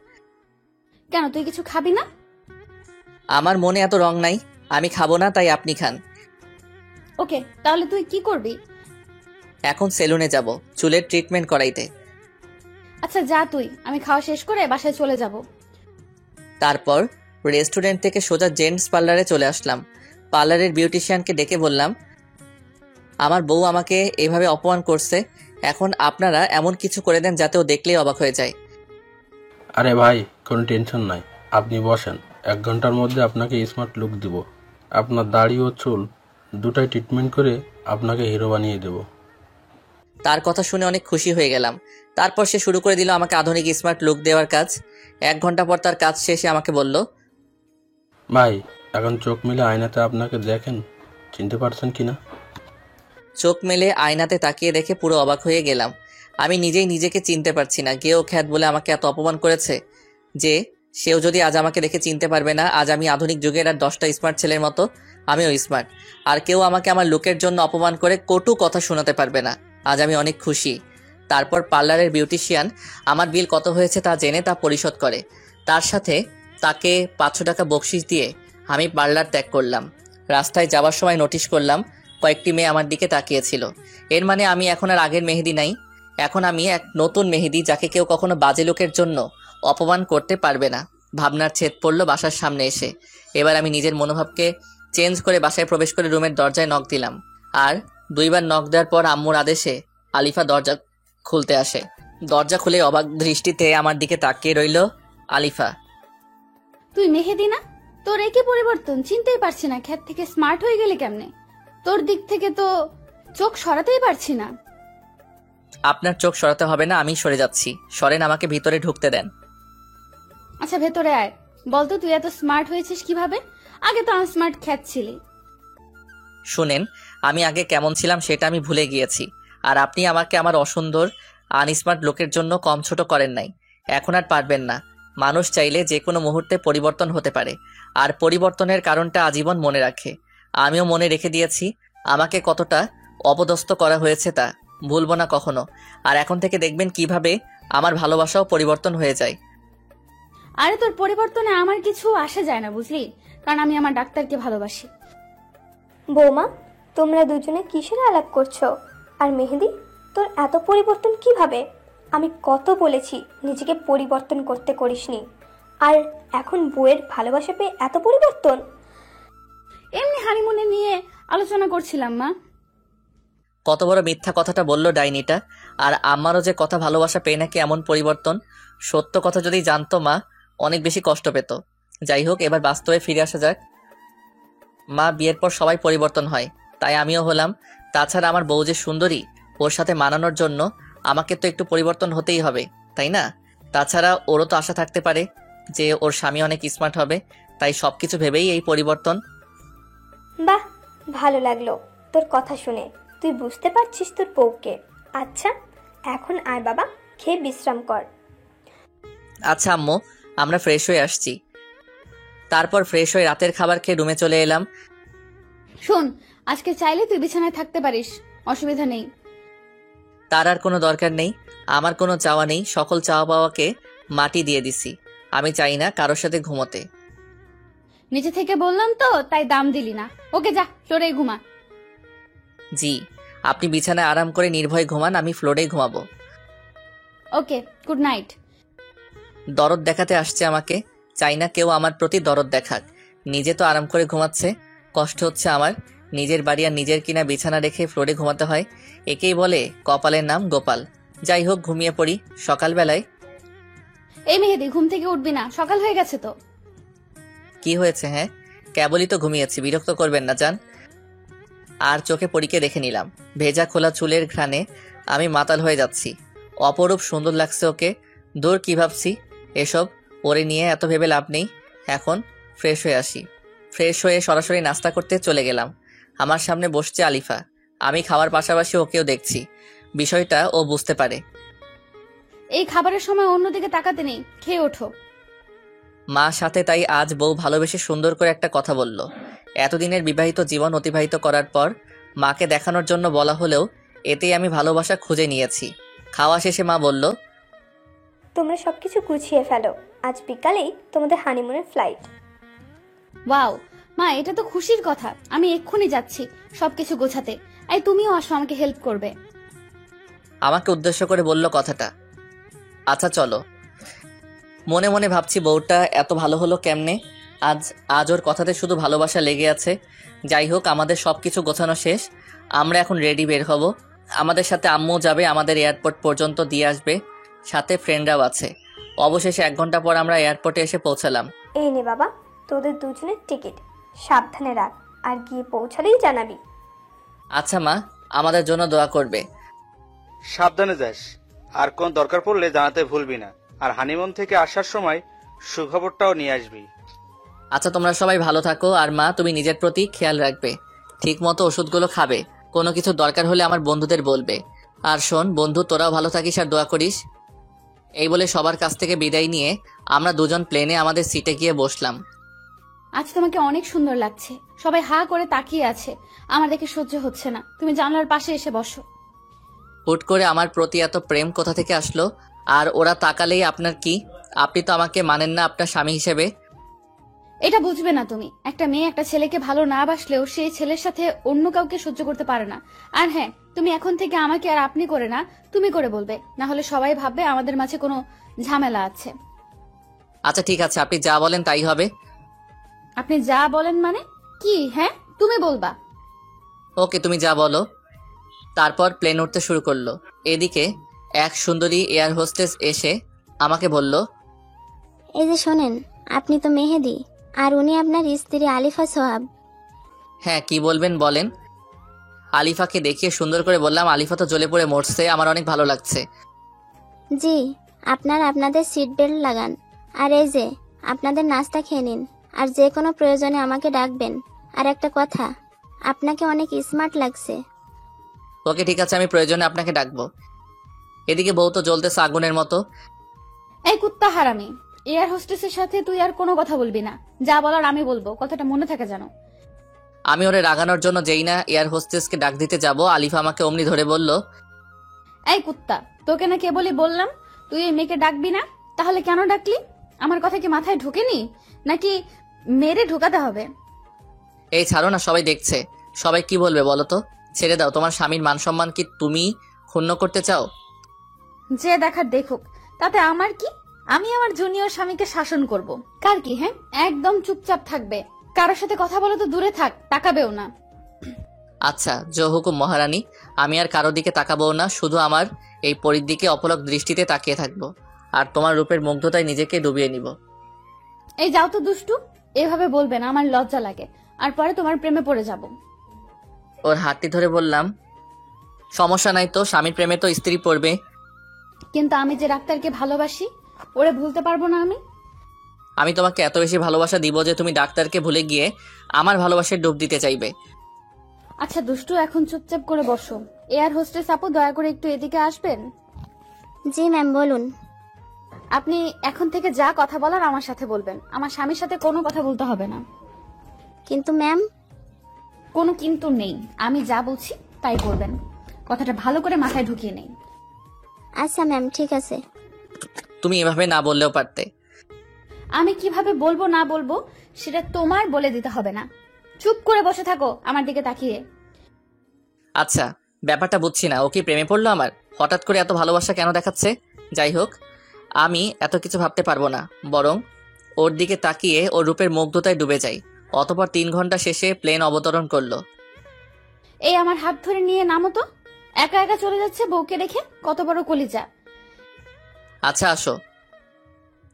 কেন, তুই কিছু খাবি না? আমার মনে এত রং নাই, আমি খাবো না, তাই আপনি খান। ওকে, তাহলে তুই কি করবি? এখন সেলুনে যাব চুলের ট্রিটমেন্ট করাইতে। আচ্ছা যা তুই, আমি খাওয়া শেষ করে বাসায় চলে যাব। তারপর রেস্টুরেন্ট থেকে সোজা জেন্টস পার্লারে চলে আসলাম। পার্লারের বিউটিশিয়ানকে ডেকে বললাম, আমার বউ আমাকে এভাবে অপমান করছে, এখন আপনারা এমন কিছু করে দেন যাতে ও দেখলেই অবাক হয়ে যায়। আরে ভাই, কোনো টেনশন নাই, আপনি বসেন। 1 ঘন্টার মধ্যে আপনাকে স্মার্ট লুক দিব। আপনার দাড়ি ও চুল দুটাই ট্রিটমেন্ট করে আপনাকে হিরো বানিয়ে দেব। তার কথা শুনে অনেক খুশি হয়ে গেলাম। তারপর সে শুরু করে দিল আমাকে আধুনিক স্মার্ট লুক দেওয়ার কাজ। 1 ঘন্টা পর তার কাজ শেষে আমাকে বলল, ভাই, এখন চোখ মিলে আয়নাতে আপনাকে দেখেন, চিনতে পারছেন কিনা? চোখ মেলে আয়নাতে তাকিয়ে দেখে পুরো অবাক হয়ে গেলাম। আমি নিজেই নিজেকে চিনতে পারছি না। গেও খ্যাত বলে আমাকে এত অপমান করেছে যে সেও যদি আজ আমাকে দেখে চিনতে পারবে না। আজ আমি আধুনিক যুগের আর 10টা স্মার্ট ছেলের মতো আমিও স্মার্ট, আর কেউ আমাকে আমার লুকের জন্য অপমান করে কটু কথা শোনাতে পারবে না। আজ আমি অনেক খুশি। তারপর পার্লারের বিউটিশিয়ান আমার বিল কত হয়েছে তা জেনে তা পরিশোধ করে। তার সাথে তাকে 500 টাকা বকশিশ দিয়ে আমি পার্লার ত্যাগ করলাম। রাস্তায় যাওয়ার সময় নোটিশ করলাম কয়েকটি মেয়ে আমার দিকে তাকিয়েছিল। এর মানে আমি এখন আর আগের মেহেদি নাই, এখন আমি এক নতুন মেহেদি, যাকে কেউ কখনো বাজে লোকের জন্য অপমান করতে পারবে না। ভাবনার ছেদ পড়ল বাসার সামনে এসে। এবার আমি নিজের মনোভাবকে চেঞ্জ করে বাসায় প্রবেশ করে রুমের দরজায় নক দিলাম। আর 2 বার নক দেওয়ার পর আম্মুর আদেশে আলিফা দরজা খুলতে আসে। দরজা খুলে অবাক দৃষ্টিতে আমার দিকে তাকিয়ে রইল আলিফা। তুই মেহেদি না? তোর একই পরিবর্তন, চিনতেই পারছি না। খ্যাত থেকে স্মার্ট হয়ে গেলি কেমনে? তোর দিক থেকে তো চোখ সরাতেই পারছি না। আপনার চোখ সরাতে হবে না, আমি সরে যাচ্ছি। সরেন, আমাকে ভিতরে ঢুকতে দেন। আচ্ছা ভেতরে আয়, বলতো তুই এত স্মার্ট হয়েছিস কিভাবে? আগে তো আনস্মার্ট খ্যাত ছিলি। শুনেন, আমি আগে কেমন ছিলাম সেটা আমি ভুলে গিয়েছি, আর আপনি আমাকে আমার অসুন্দর আনস্মার্ট লোকের জন্য কম ছোট করেন নাই। এখন আর পারবেন না। মানুষ চাইলে যে কোনো মুহূর্তে পরিবর্তন হতে পারে, আর পরিবর্তনের কারণটা আজীবন মনে রাখে। আমিও মনে রেখে দিয়েছি আমাকে কতটা অপদস্থ করা হয়েছে, তা ভুলবো না কখনো। আর এখন থেকে দেখবেন কিভাবে আমার ভালোবাসাও পরিবর্তন হয়ে যায়। আরে তোর পরিবর্তনে আমার কিছু আসে যায় না, বুঝলি? কারণ আমি আমার ডাক্তারকে ভালোবাসি। বৌমা, তোমরা দুজনে কিসের আলাপ করছো? আর মেহেদি, তোর এত পরিবর্তন কিভাবে? আমি কত বলেছি নিজেকে পরিবর্তন করতে, করিসনি। আর এখন বউয়ের ভালোবাসা পেয়ে এত পরিবর্তন? এমনি হানিমুনে নিয়ে আলোচনা করছিলাম মা। কত বড় মিথ্যা কথাটা বললো ডাইনিটা। আর আমারও যে কথা ভালোবাসা পেয়ে নাকি এমন পরিবর্তন, সত্য কথা যদি জানতো মা অনেক বেশি কষ্ট পেত। যাই হোক, এবার বাস্তবে ফিরে আসা যাক। মা, বিয়ের পর সবাই পরিবর্তন হয়, তাই আমিও হলাম। তাছাড়া আমার বউ যে সুন্দরী, ওর সাথে মানানোর জন্য আমাকে তো একটু পরিবর্তন হতেই হবে, তাই না? তাছাড়া ওরও তো আশা থাকতে পারে যে ওর স্বামী অনেক স্মার্ট হবে, তাই সবকিছু ভেবেই এই পরিবর্তন। বাহ, ভালো লাগলো তোর কথা শুনে। তুই বুঝতে পারছিস তোর বউকে। আচ্ছা, এখন আয় বাবা, খেয়ে বিশ্রাম কর। আচ্ছা আম্মু, আমরা ফ্রেশ হয়ে আসছি। তারপর ফ্রেশ হয়ে রাতের খাবার খেয়ে রুমে চলে এলাম। শোন, আজকে চাইলে তুই বিছানায় থাকতে পারিস, অসুবিধা নেই। তার আর কোনো দরকার নেই। আমার কোনো চাওয়া নেই, সকল চাওয়া পাওয়াকে মাটি দিয়ে দিছি। আমি চাই না কারোর সাথে ঘুমোতে। নিচে থেকে বললাম তো, তাই দাম দিলি না। ওকে যা, ফ্লোরে ঘুমা। জি, আপনি বিছানায় আরাম করে নির্ভয়ে ঘুমান, আমি ফ্লোরেই ঘুমাবো। ওকে, গুড নাইট। দরদ দেখাতে আসছে আমাকে, চাই না কেউ আমার প্রতি দরদ দেখাক। নিজে তো আরাম করে ঘুমাচ্ছে, কষ্ট হচ্ছে আমার। নিজের বাড়ি আর নিজের কিনা বিছানা রেখে ফ্লোরে ঘুমাতে হয়। একেই বলে কপালের নাম গোপাল। যাই হোক, ঘুমিয়ে পড়ি। সকালবেলায় এই মেহেদি, ঘুম থেকে উঠবি না, সকাল হয়ে গেছে তো। কি হয়েছে? হ্যাঁ, কেবলই তো ঘুমিয়েছি, বিরক্ত করবেন না যান। আর চোখে পরীকে দেখে নিলাম। ভেজা খোলা চুলের ঘ্রাণে আমি মাতাল হয়ে যাচ্ছি। অপরূপ সুন্দর লাগছে ওকে। দূর, কি ভাবছি এসব, ওরে নিয়ে এত ভেবে লাভ নেই। এখন ফ্রেশ হয়ে আসি। ফ্রেশ হয়ে সরাসরি নাস্তা করতে চলে গেলাম। আমার সামনে বসছে আলিফা। আমি খাওয়ার পাশাপাশি ওকেও দেখছি। বিষয়টা ও বুঝতে পারে। এই খাবারের সময় অন্যদিকে তাকাতে নেই, খেয়ে ওঠো। মা সাথে তাই আজ বউ ভালোবেসে সুন্দর করে একটা কথা বলল। এতদিনের বিবাহিত জীবন অতিবাহিত করার পর মাকে দেখানোর জন্য বলা হলেও এতেই আমি ভালোবাসা খুঁজে নিয়েছি। খাওয়া শেষে মা বলল, তোমরা সবকিছু গুছিয়ে ফেলো, আজ বিকালেই তোমাদের হানিমুনের ফ্লাইট। ওয়াও মা, এটা তো খুশির কথা। আমি এক্ষুনি যাচ্ছি সবকিছু গোছাতে। এই তুমিও আসো, আমাকে হেল্প করবে। আমাকে উদ্দেশ্য করে বলল কথাটা। আচ্ছা চলো। মনে মনে ভাবছি বউটা এত ভালো হলো কেমনে। আজ ওর কথাতে শুধু ভালোবাসা লেগে আছে। যাই হোক, আমাদের সবকিছু গোছানো শেষ। আমরা এখন রেডি, বের হব। আমাদের সাথে আম্মু যাবে, আমাদের এয়ারপোর্ট পর্যন্ত দিয়ে আসবে। সাথে ফ্রেন্ডরাও আছে। অবশেষে 1 ঘন্টা পর আমরা এয়ারপোর্টে এসে পৌঁছালাম। এই নে বাবা, তোদের দুজনের টিকিট, সাবধানে রাখ, আর গিয়ে পৌঁছালেই জানাবি। আচ্ছা মা, আমাদের জন্য দোয়া করবে। সাবধানে যাস, আর কোন দরকার পড়লে জানাতে ভুলবি না। আর হানিমুন থেকে আসার সময় সুখবরটাও নিয়ে আসবি। আচ্ছা, তোমরা সবাই ভালো থাকো। আর মা, তুমি নিজের প্রতি খেয়াল রাখবে, ঠিক মতো ওষুধগুলো খাবে। কোনো কিছু দরকার হলে আমার বন্ধুদের বলবে। আর শোন বন্ধু, তোরাও ভালো থাকিস আর দোয়া করিস। এই বলে সবার কাছ থেকে বিদায় নিয়ে আমরা দুজন প্লেনে আমাদের সিটে গিয়ে বসলাম। আজ তোমাকে অনেক সুন্দর লাগছে। সবাই হা করে তাকিয়ে আছে, আমার দেখে সহ্য হচ্ছে না। তুমি জানলার পাশে এসে বসো। হুট করে আমার প্রতি এত প্রেম কোথা থেকে আসলো? আর ওরা তাকালেই আপনার কি? আপনি তো আমাকে মানেন না আপনার স্বামী হিসেবে। এটা বুঝবে না তুমি। একটা মেয়ে একটা ছেলেকে ভালো না বাসলেও সেই ছেলের সাথে অন্য কাউকে সহ্য করতে পারে না। আর হ্যাঁ, তুমি এখন থেকে আমাকে আর আপনি করে না, তুমি করে বলবে, না হলে সবাই ভাববে আমাদের মাঝে কোনো ঝামেলা আছে। আচ্ছা ঠিক আছে, আপনি যা বলেন তাই হবে। আপনি যা বলেন মানে কি? হ্যাঁ, তুমি বলবা। ওকে, তুমি যা বলো। তারপর প্লেন উঠতে শুরু করলো। এদিকে এক সুন্দরী এয়ার হোস্টেস এসে আমাকে বলল, এই যে শোনেন, আপনি তো মেহেদি, আর উনি আপনার স্ত্রী আলিফা সোহাব। হ্যাঁ, কি বলবেন বলেন। আলিফাকে দেখিয়ে সুন্দর করে বললাম, আলিফা তো জ্বলে পড়ে মরছে, আমার অনেক ভালো লাগছে। জি, আপনাদের সিট বেল্ট লাগান, আর এই যে আপনাদের নাস্তা খেয়ে নিন, আর যে কোনো প্রয়োজনে আমাকে ডাকবেন। আর একটা কথা, আপনাকে অনেক স্মার্ট লাগছে। ওকে ঠিক আছে, আমি প্রয়োজনে আপনাকে ডাকবো। এদিকে বউ তো জ্বলতেছে আগুনের মতো। এই কুত্তা হারামি, এয়ার হোস্টেসের সাথে তুই আর কোনো কথা বলবি না। যা বলার আমি বলবো, কথাটা মনে থাকে জানো। আমি ওরে রাগানোর জন্য যেই না এয়ার হোস্টেসকে ডাক দিতে যাব, আলিফা আমাকে অমনি ধরে বলল, এই কুত্তা, তোকে না কেবলই বললাম তুই এই মেয়েকে ডাকবি না, তাহলে কেন ডাকলি? আমার কথা কি মাথায় ঢোকেনি নাকি মেরে ঢোকাতে হবে? এই ছাড়ো না, সবাই দেখছে। সবাই কি বলবে বলো তো? ছেড়ে দাও, তোমার স্বামীর মান সম্মান কি তুমি ক্ষুণ্ণ করতে চাও? যে দেখার দেখুক, তাতে আমার কি? আমি আমার জুনিয়র স্বামীকে শাসন করব। কার কি? হ্যাঁ, একদম চুপচাপ থাকবে। কারোর সাথে কথা বলে তো দূরে থাক, তাকাবেও না। আচ্ছা, জো হুকুম মহারানী। আমি আর কারো দিকে তাকাবো না, শুধু আমার এই পরীর দিকে অপলক দৃষ্টিতে তাকিয়ে থাকবো, আর তোমার রূপের মুগ্ধতায় নিজেকে ডুবিয়ে নিব। এই যাও তো দুষ্টু, এভাবে বলবে না, আমার লজ্জা লাগে। আর পরে তোমার প্রেমে পড়ে যাব। ওর হাতটি ধরে বললাম, সমস্যা নাই তো, স্বামীর প্রেমে তো স্ত্রী পড়বে। কিন্তু আমি যে ডাক্তারকে ভালোবাসি, ওরে ভুলতে পারবো না আমি। আমি তোমাকে এত বেশি ভালোবাসা দিব যে তুমি ডাক্তারকে ভুলে গিয়ে আমার ভালোবাসায় ডুব দিতে চাইবে। আচ্ছা দুষ্টু, এখন চুপচাপ করে বসো। এয়ার হোস্টেস আপু, দয়া করে একটু এদিকে আসবেন। জি ম্যাম, বলুন। আপনি এখন থেকে যা কথা বলার আমার সাথে বলবেন, আমার স্বামীর সাথে কোনো কথা বলতে হবে না। কিন্তু ম্যাম। কোনো কিন্তু নেই, আমি যা বলছি তাই করবেন। কথাটা ভালো করে মাথায় ঢুকিয়ে নেই। আচ্ছা ম্যাম, ঠিক আছে। তুমি এভাবে না বললেও পারতে। আমি কিভাবে বলবো না বলবো সেটা তোমার বলে দিতে হবে না। চুপ করে বসে থাকো আমার দিকে তাকিয়ে। আচ্ছা, ব্যাপারটা বুঝছি না, ও কি প্রেমে পড়লো আমার? হঠাৎ করে এত ভালোবাসা কেন দেখাচ্ছে? যাই হোক, আমি এত কিছু ভাবতে পারবো না, বরং ওর দিকে তাকিয়ে ওর রূপের মুগ্ধতায় ডুবে যাই। অতঃপর 3 ঘন্টা শেষে প্লেন অবতরণ করলো। এই আমার হাত ধরে নিয়ে নামো তো। একা একা চলে যাচ্ছে বউকে রেখে, কত বড় কলিজা। আচ্ছা আসো।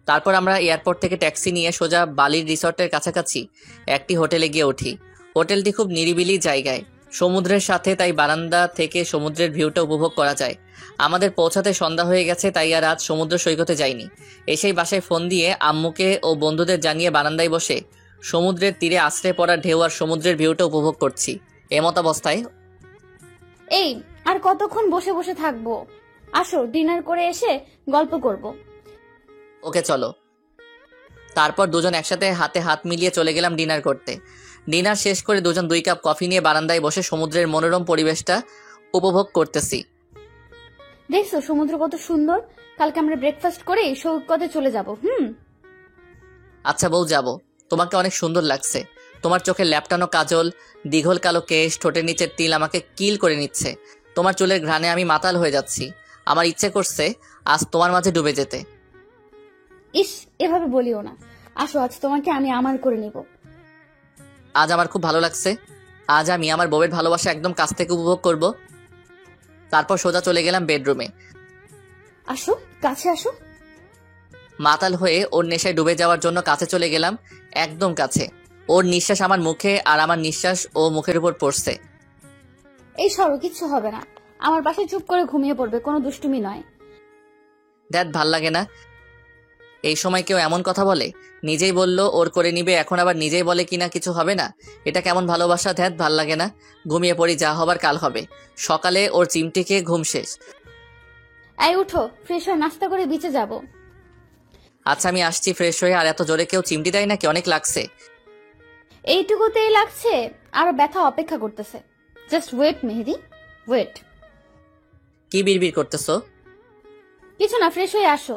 তারপর আমরা এয়ারপোর্ট থেকে ট্যাক্সি নিয়ে সোজা বালির রিসর্টের কাছাকাছি একটি হোটেলে গিয়ে উঠি। হোটেলটি খুব নিরিবিলি জায়গায়, সমুদ্রের সাথে, তাই বারান্দা থেকে সমুদ্রের ভিউটা উপভোগ করা যায়। আমাদের পৌঁছাতে সন্ধ্যা হয়ে গেছে, তাই আর আজ সমুদ্র সৈকতে যাইনি। এসেই বাসায় ফোন দিয়ে আম্মুকে ও বন্ধুদের জানিয়ে বারান্দায় বসে সমুদ্রের তীরে আশ্রে পড়া ঢেউ আর সমুদ্রের ভিউটা উপভোগ করছি। এমত অবস্থায় এই আর কতক্ষণ বসে বসে থাকবো? আসো, ডিনার করে এসে গল্প করব। ওকে চলো। তারপর দুজন একসাথে হাতে হাত মিলিয়ে চলে গেলাম ডিনার করতে। ডিনার শেষ করে দুজন 2 কাপ কফি নিয়ে বারান্দায় বসে সমুদ্রের মনোরম পরিবেশটা উপভোগ করতেছি। দেখছো সমুদ্র কত সুন্দর? কালকে আমরা ব্রেকফাস্ট করে সৈকতে চলে যাব। আচ্ছা বউ, যাবো। তোমাকে অনেক সুন্দর লাগছে। তোমার চোখে ল্যাপটানো কাজল, দীঘল কালো কেশ, ঠোঁটের নিচের তিল আমাকে কিল করে নিচ্ছে। তোমার চুলের ঘ্রাণে আমি মাতাল হয়ে যাচ্ছি। আমার ইচ্ছে করছে আজ তোমার মাঝে ডুবে যেতে। ইস, এভাবে বলিও না। আসো, আজ তোমাকে আমি আমার করে নিব। আজ আমার খুব ভালো লাগছে। আজ আমি আমার বউয়ের ভালোবাসা একদম কাছ থেকে উপভোগ করব। তারপর সোজা চলে গেলাম বেডরুমে। আসো, কাছে আসো। মাতাল হয়ে ওর নেশায় ডুবে যাওয়ার জন্য কাছে চলে গেলাম, একদম কাছে। ওর নিঃশ্বাস আমার মুখে আর আমার নিঃশ্বাস ও মুখের উপর পড়ছে। এই সরো, কিচ্ছু হবে না। আমার পাশে চুপ করে ঘুমিয়ে পড়বে, কোনো দুষ্টুমি নয়। দ্যাট ভাল লাগে না। এই সময় কেউ এমন কথা বলে? নিজেই বললো ওর করে নিবে, এখন আবার নিজেই বলে কিনা কিছু হবে না। এটা কেমন ভালোবাসা? ধ্যাত, ভাল লাগে না। ঘুমিয়ে পড়ি, যা হবার কাল হবে। সকালে ওর চিমটি খেয়ে ঘুম শেষ। এই উঠো, ফ্রেশ হয়ে নাস্তা করে বিচে যাব। আচ্ছা আমি আসছি ফ্রেশ হয়ে। আর এত জোরে কেউ চিমটি দেয় নাকি? অনেক লাগছে। এইটুকুতেই লাগছে, আরো ব্যথা অপেক্ষা করতেছে। জাস্ট ওয়েট মেহেদি, ওয়েট। কি বিড়বিড় করতেছো? কিছু না, ফ্রেশ হয়ে আসো।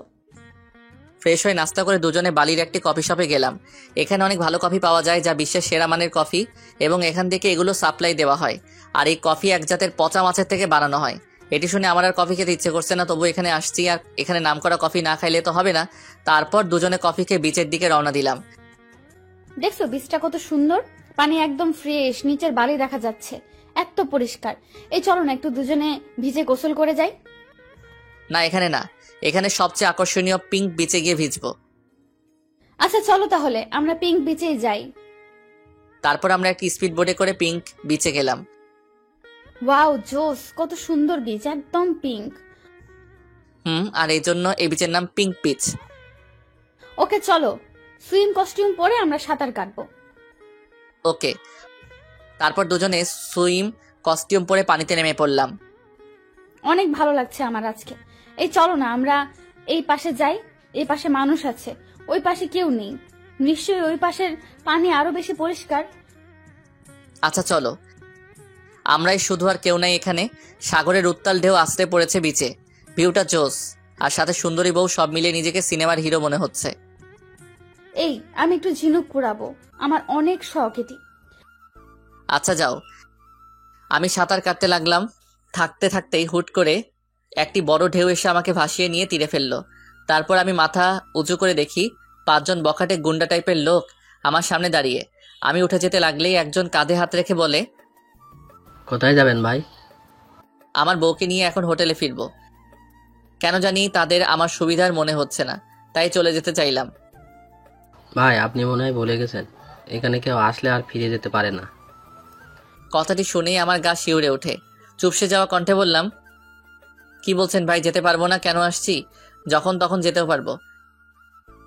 ফ্রেশ হয়ে নাস্তা করে দুজনে বালির একটি কফি শপে গেলাম। এখানে অনেক ভালো কফি পাওয়া যায়, যা বিশ্বের সেরা মানের কফি, এবং এখান থেকে এগুলো সাপ্লাই দেওয়া হয়। আর এই কফি এক জাতের পচা মাছের থেকে বানানো হয়। এটি শুনে আমার আর কফি খেতে ইচ্ছে করছে না, তবু এখানে আসছি, আর এখানে নামকরা কফি না খাইলে তো হবে না। তারপর দুজনে কফি খেয়ে বিচের দিকে রওনা দিলাম। দেখছো বিচটা কত সুন্দর? পানি একদম ফ্রেশ, নিচের বালি দেখা যাচ্ছে, এত পরিষ্কার। এই চলো না, একটু দুজনে ভিজে গোসল করে যাই। না, এখানে না, এখানে সবচেয়ে আকর্ষণীয় পিঙ্ক বিচে গিয়ে ভিজবো। আচ্ছা চলো তাহলে আমরা পিঙ্ক বিচেই যাই। তারপর আমরা একটি স্পিড বোটে করে পিঙ্ক বিচে গেলাম। ওয়াও, জোস, কত সুন্দর বিচ, একদম পিঙ্ক। আর এই জন্য এই বিচের নাম পিঙ্ক বিচ। ওকে চলো, সুইম কস্টিউম পরে আমরা সাঁতার কাটবো। ওকে। তারপর দুজনে সুইম কস্টিউম পরে পানিতে নেমে পড়লাম। অনেক ভালো লাগছে আমার আজকে। এই চলো না আমরা এই পাশে যাই, এই পাশে মানুষ আছে, ওই পাশে কেউ নেই। নিশ্চয়ই ওই পাশের পানি আরো বেশি পরিষ্কার। আচ্ছা চলো। আমরাই শুধু, আর কেউ নাই এখানে। সাগরের উত্তাল ঢেউ আছড়ে পড়েছে বিচে। ভিউটা জোস, আর সাথে সুন্দরী বউ, সব মিলিয়ে নিজেকে সিনেমার হিরো মনে হচ্ছে। এই আমি একটু ঝিনুক কুড়াবো, আমার অনেক শখ এটি। আচ্ছা যাও। আমি সাঁতার কাটতে লাগলাম। থাকতে থাকতেই হুট করে একটি বড় ঢেউ এসে আমাকে ভাসিয়ে নিয়ে তীরে ফেললো। তারপর আমি মাথা উঁচু করে দেখি 5 জন বখাটে গুন্ডা টাইপের লোক আমার সামনে দাঁড়িয়ে। আমি উঠে যেতে লাগলেই একজন কাঁধে হাত রেখে বলে, কোথায় যাবেন ভাই? আমার বউকে নিয়ে এখন হোটেলে ফিরবো। কেন জানি তাদের আমার সুবিধার মনে হচ্ছে না, তাই চলে যেতে চাইলাম। ভাই আপনি মনে হয় ভুলে গেছেন, এখানে কেউ আসলে আর ফিরে যেতে পারে না। কথাটি শুনেই আমার গা শিউরে ওঠে। চুপসে যাওয়া কণ্ঠে বললাম, কি বলছেন ভাই? যেতে পারবো না? কেন আসছি? যখন তখন যেতেও পারবো।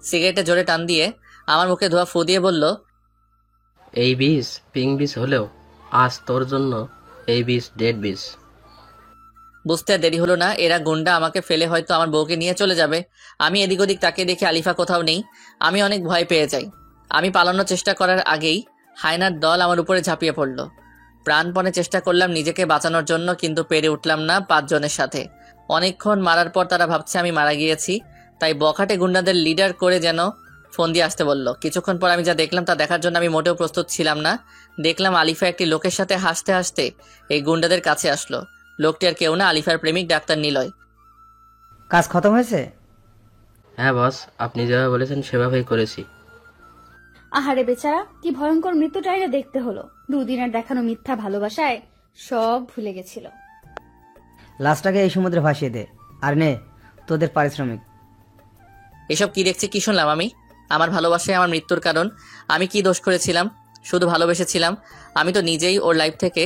সিগারেটে জোরে টান দিয়ে আমার মুখে ধোয়া ফু দিয়ে বলল, এই বিষ পিঙ্ক বিষ হলেও আজ তোর জন্য এই বিষ ডেড বিষ। বুঝতে আর দেরি হলো না, এরা গুন্ডা আমাকে ফেলে হয়তো আমার বউকে নিয়ে চলে যাবে। আমি এদিক ওদিক তাকিয়ে দেখি আলিফা কোথাও নেই। আমি অনেক ভয় পেয়ে যাই। আমি পালানোর চেষ্টা করার আগেই হায়নার দল আমার উপরে ঝাঁপিয়ে পড়ল। প্রাণপণে চেষ্টা করলাম নিজেকে বাঁচানোর জন্য, কিন্তু পেরে উঠলাম না 5 জনের সাথে। অনেকক্ষণ মারার পর তারা ভাবছে আমি মারা গিয়েছি, তাই বখাটে গুন্ডাদের লিডার করে যেন ফোন দিয়ে আসতে বলল। কিছুক্ষণ পর আমি যা দেখলাম তা দেখার জন্য আমি মোটেও প্রস্তুত ছিলাম না। দেখলাম আলিফা একটি লোকের সাথে হাসতে হাসতে এই গুন্ডাদের কাছে আসলো। লোকটি আর কেউ না, আলিফার প্রেমিক ডাক্তার নিলয়। কাজ খতম হয়েছে? হ্যাঁ বস, আপনি যেভাবে বলেছেন সেভাবেই করেছি। আহারে বেচারা, কি ভয়ঙ্কর মৃত্যুটাই না দেখতে হলো। 2 দিনের দেখানো মিথ্যা ভালোবাসায় সব ভুলে গেছিল। লাশটাকে এই সমুদ্রে ভাসিয়ে দে, আর নে তোদের পারিশ্রমিক। এসব কি দেখছি, কি শুনলাম আমি? আমার ভালোবাসায় আমার মৃত্যুর কারণ? আমি কি দোষ করেছিলাম? শুধু ভালোবেসেছিলাম। আমি তো নিজেই ওর লাইফ থেকে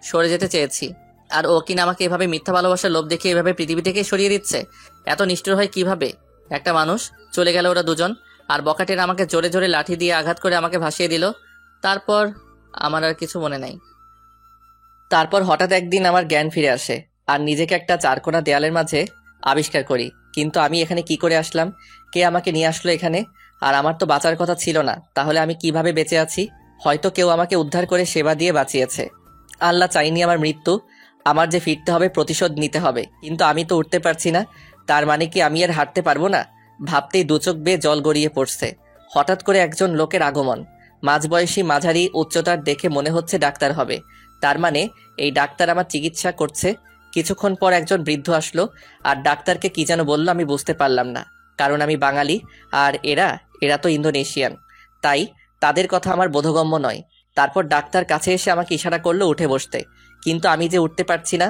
সরে যেতে চেয়েছি, আর ও কিনা আমাকে এভাবে মিথ্যা ভালোবাসার লোভ দেখিয়ে এভাবে পৃথিবী থেকে সরিয়ে দিচ্ছে। এত নিষ্ঠুর হয় কিভাবে একটা মানুষ? চলে গেল ওরা দুজন, আর বকাটেরা আমাকে জোরে জোরে লাঠি দিয়ে আঘাত করে আমাকে ভাসিয়ে দিল। তারপর আমার আর কিছু মনে নাই। তারপর হঠাৎ একদিন আমার জ্ঞান ফিরে আসে, আর নিজেকে একটা চারকোনা দেয়ালের মাঝে আবিষ্কার করি। কিন্তু আমি এখানে কি করে আসলাম? কে আমাকে নিয়ে আসলো এখানে? আর আমার তো বাঁচার কথা ছিল না, তাহলে আমি কিভাবে বেঁচে আছি? হয়তো কেউ আমাকে উদ্ধার করে সেবা দিয়ে বাঁচিয়েছে। আল্লাহ চাইনি আমার মৃত্যু। আমার যে ফিরতে হবে, প্রতিশোধ নিতে হবে। কিন্তু আমি তো উঠতে পারছি না, তার মানে কি আমি আর হাঁটতে পারবো না? ভাবতেই দুচোখ বেয়ে জল গড়িয়ে পড়ছে। হঠাৎ করে একজন লোকের আগমন, মাঝবয়সী মাঝারি উচ্চতার, দেখে মনে হচ্ছে ডাক্তার হবে। তার মানে এই ডাক্তার আমার চিকিৎসা করছে। কিছুক্ষণ পর একজন বৃদ্ধ আসলো, আর ডাক্তারকে কি যেন বলল আমি বুঝতে পারলাম না, কারণ আমি বাঙালি আর এরা তো ইন্দোনেশিয়ান, তাই তাদের কথা আমার বোধগম্য নয়। তারপর ডাক্তার কাছে এসে আমাকে ইশারা করলো উঠে বসতে, কিন্তু আমি যে উঠতে পারছি না।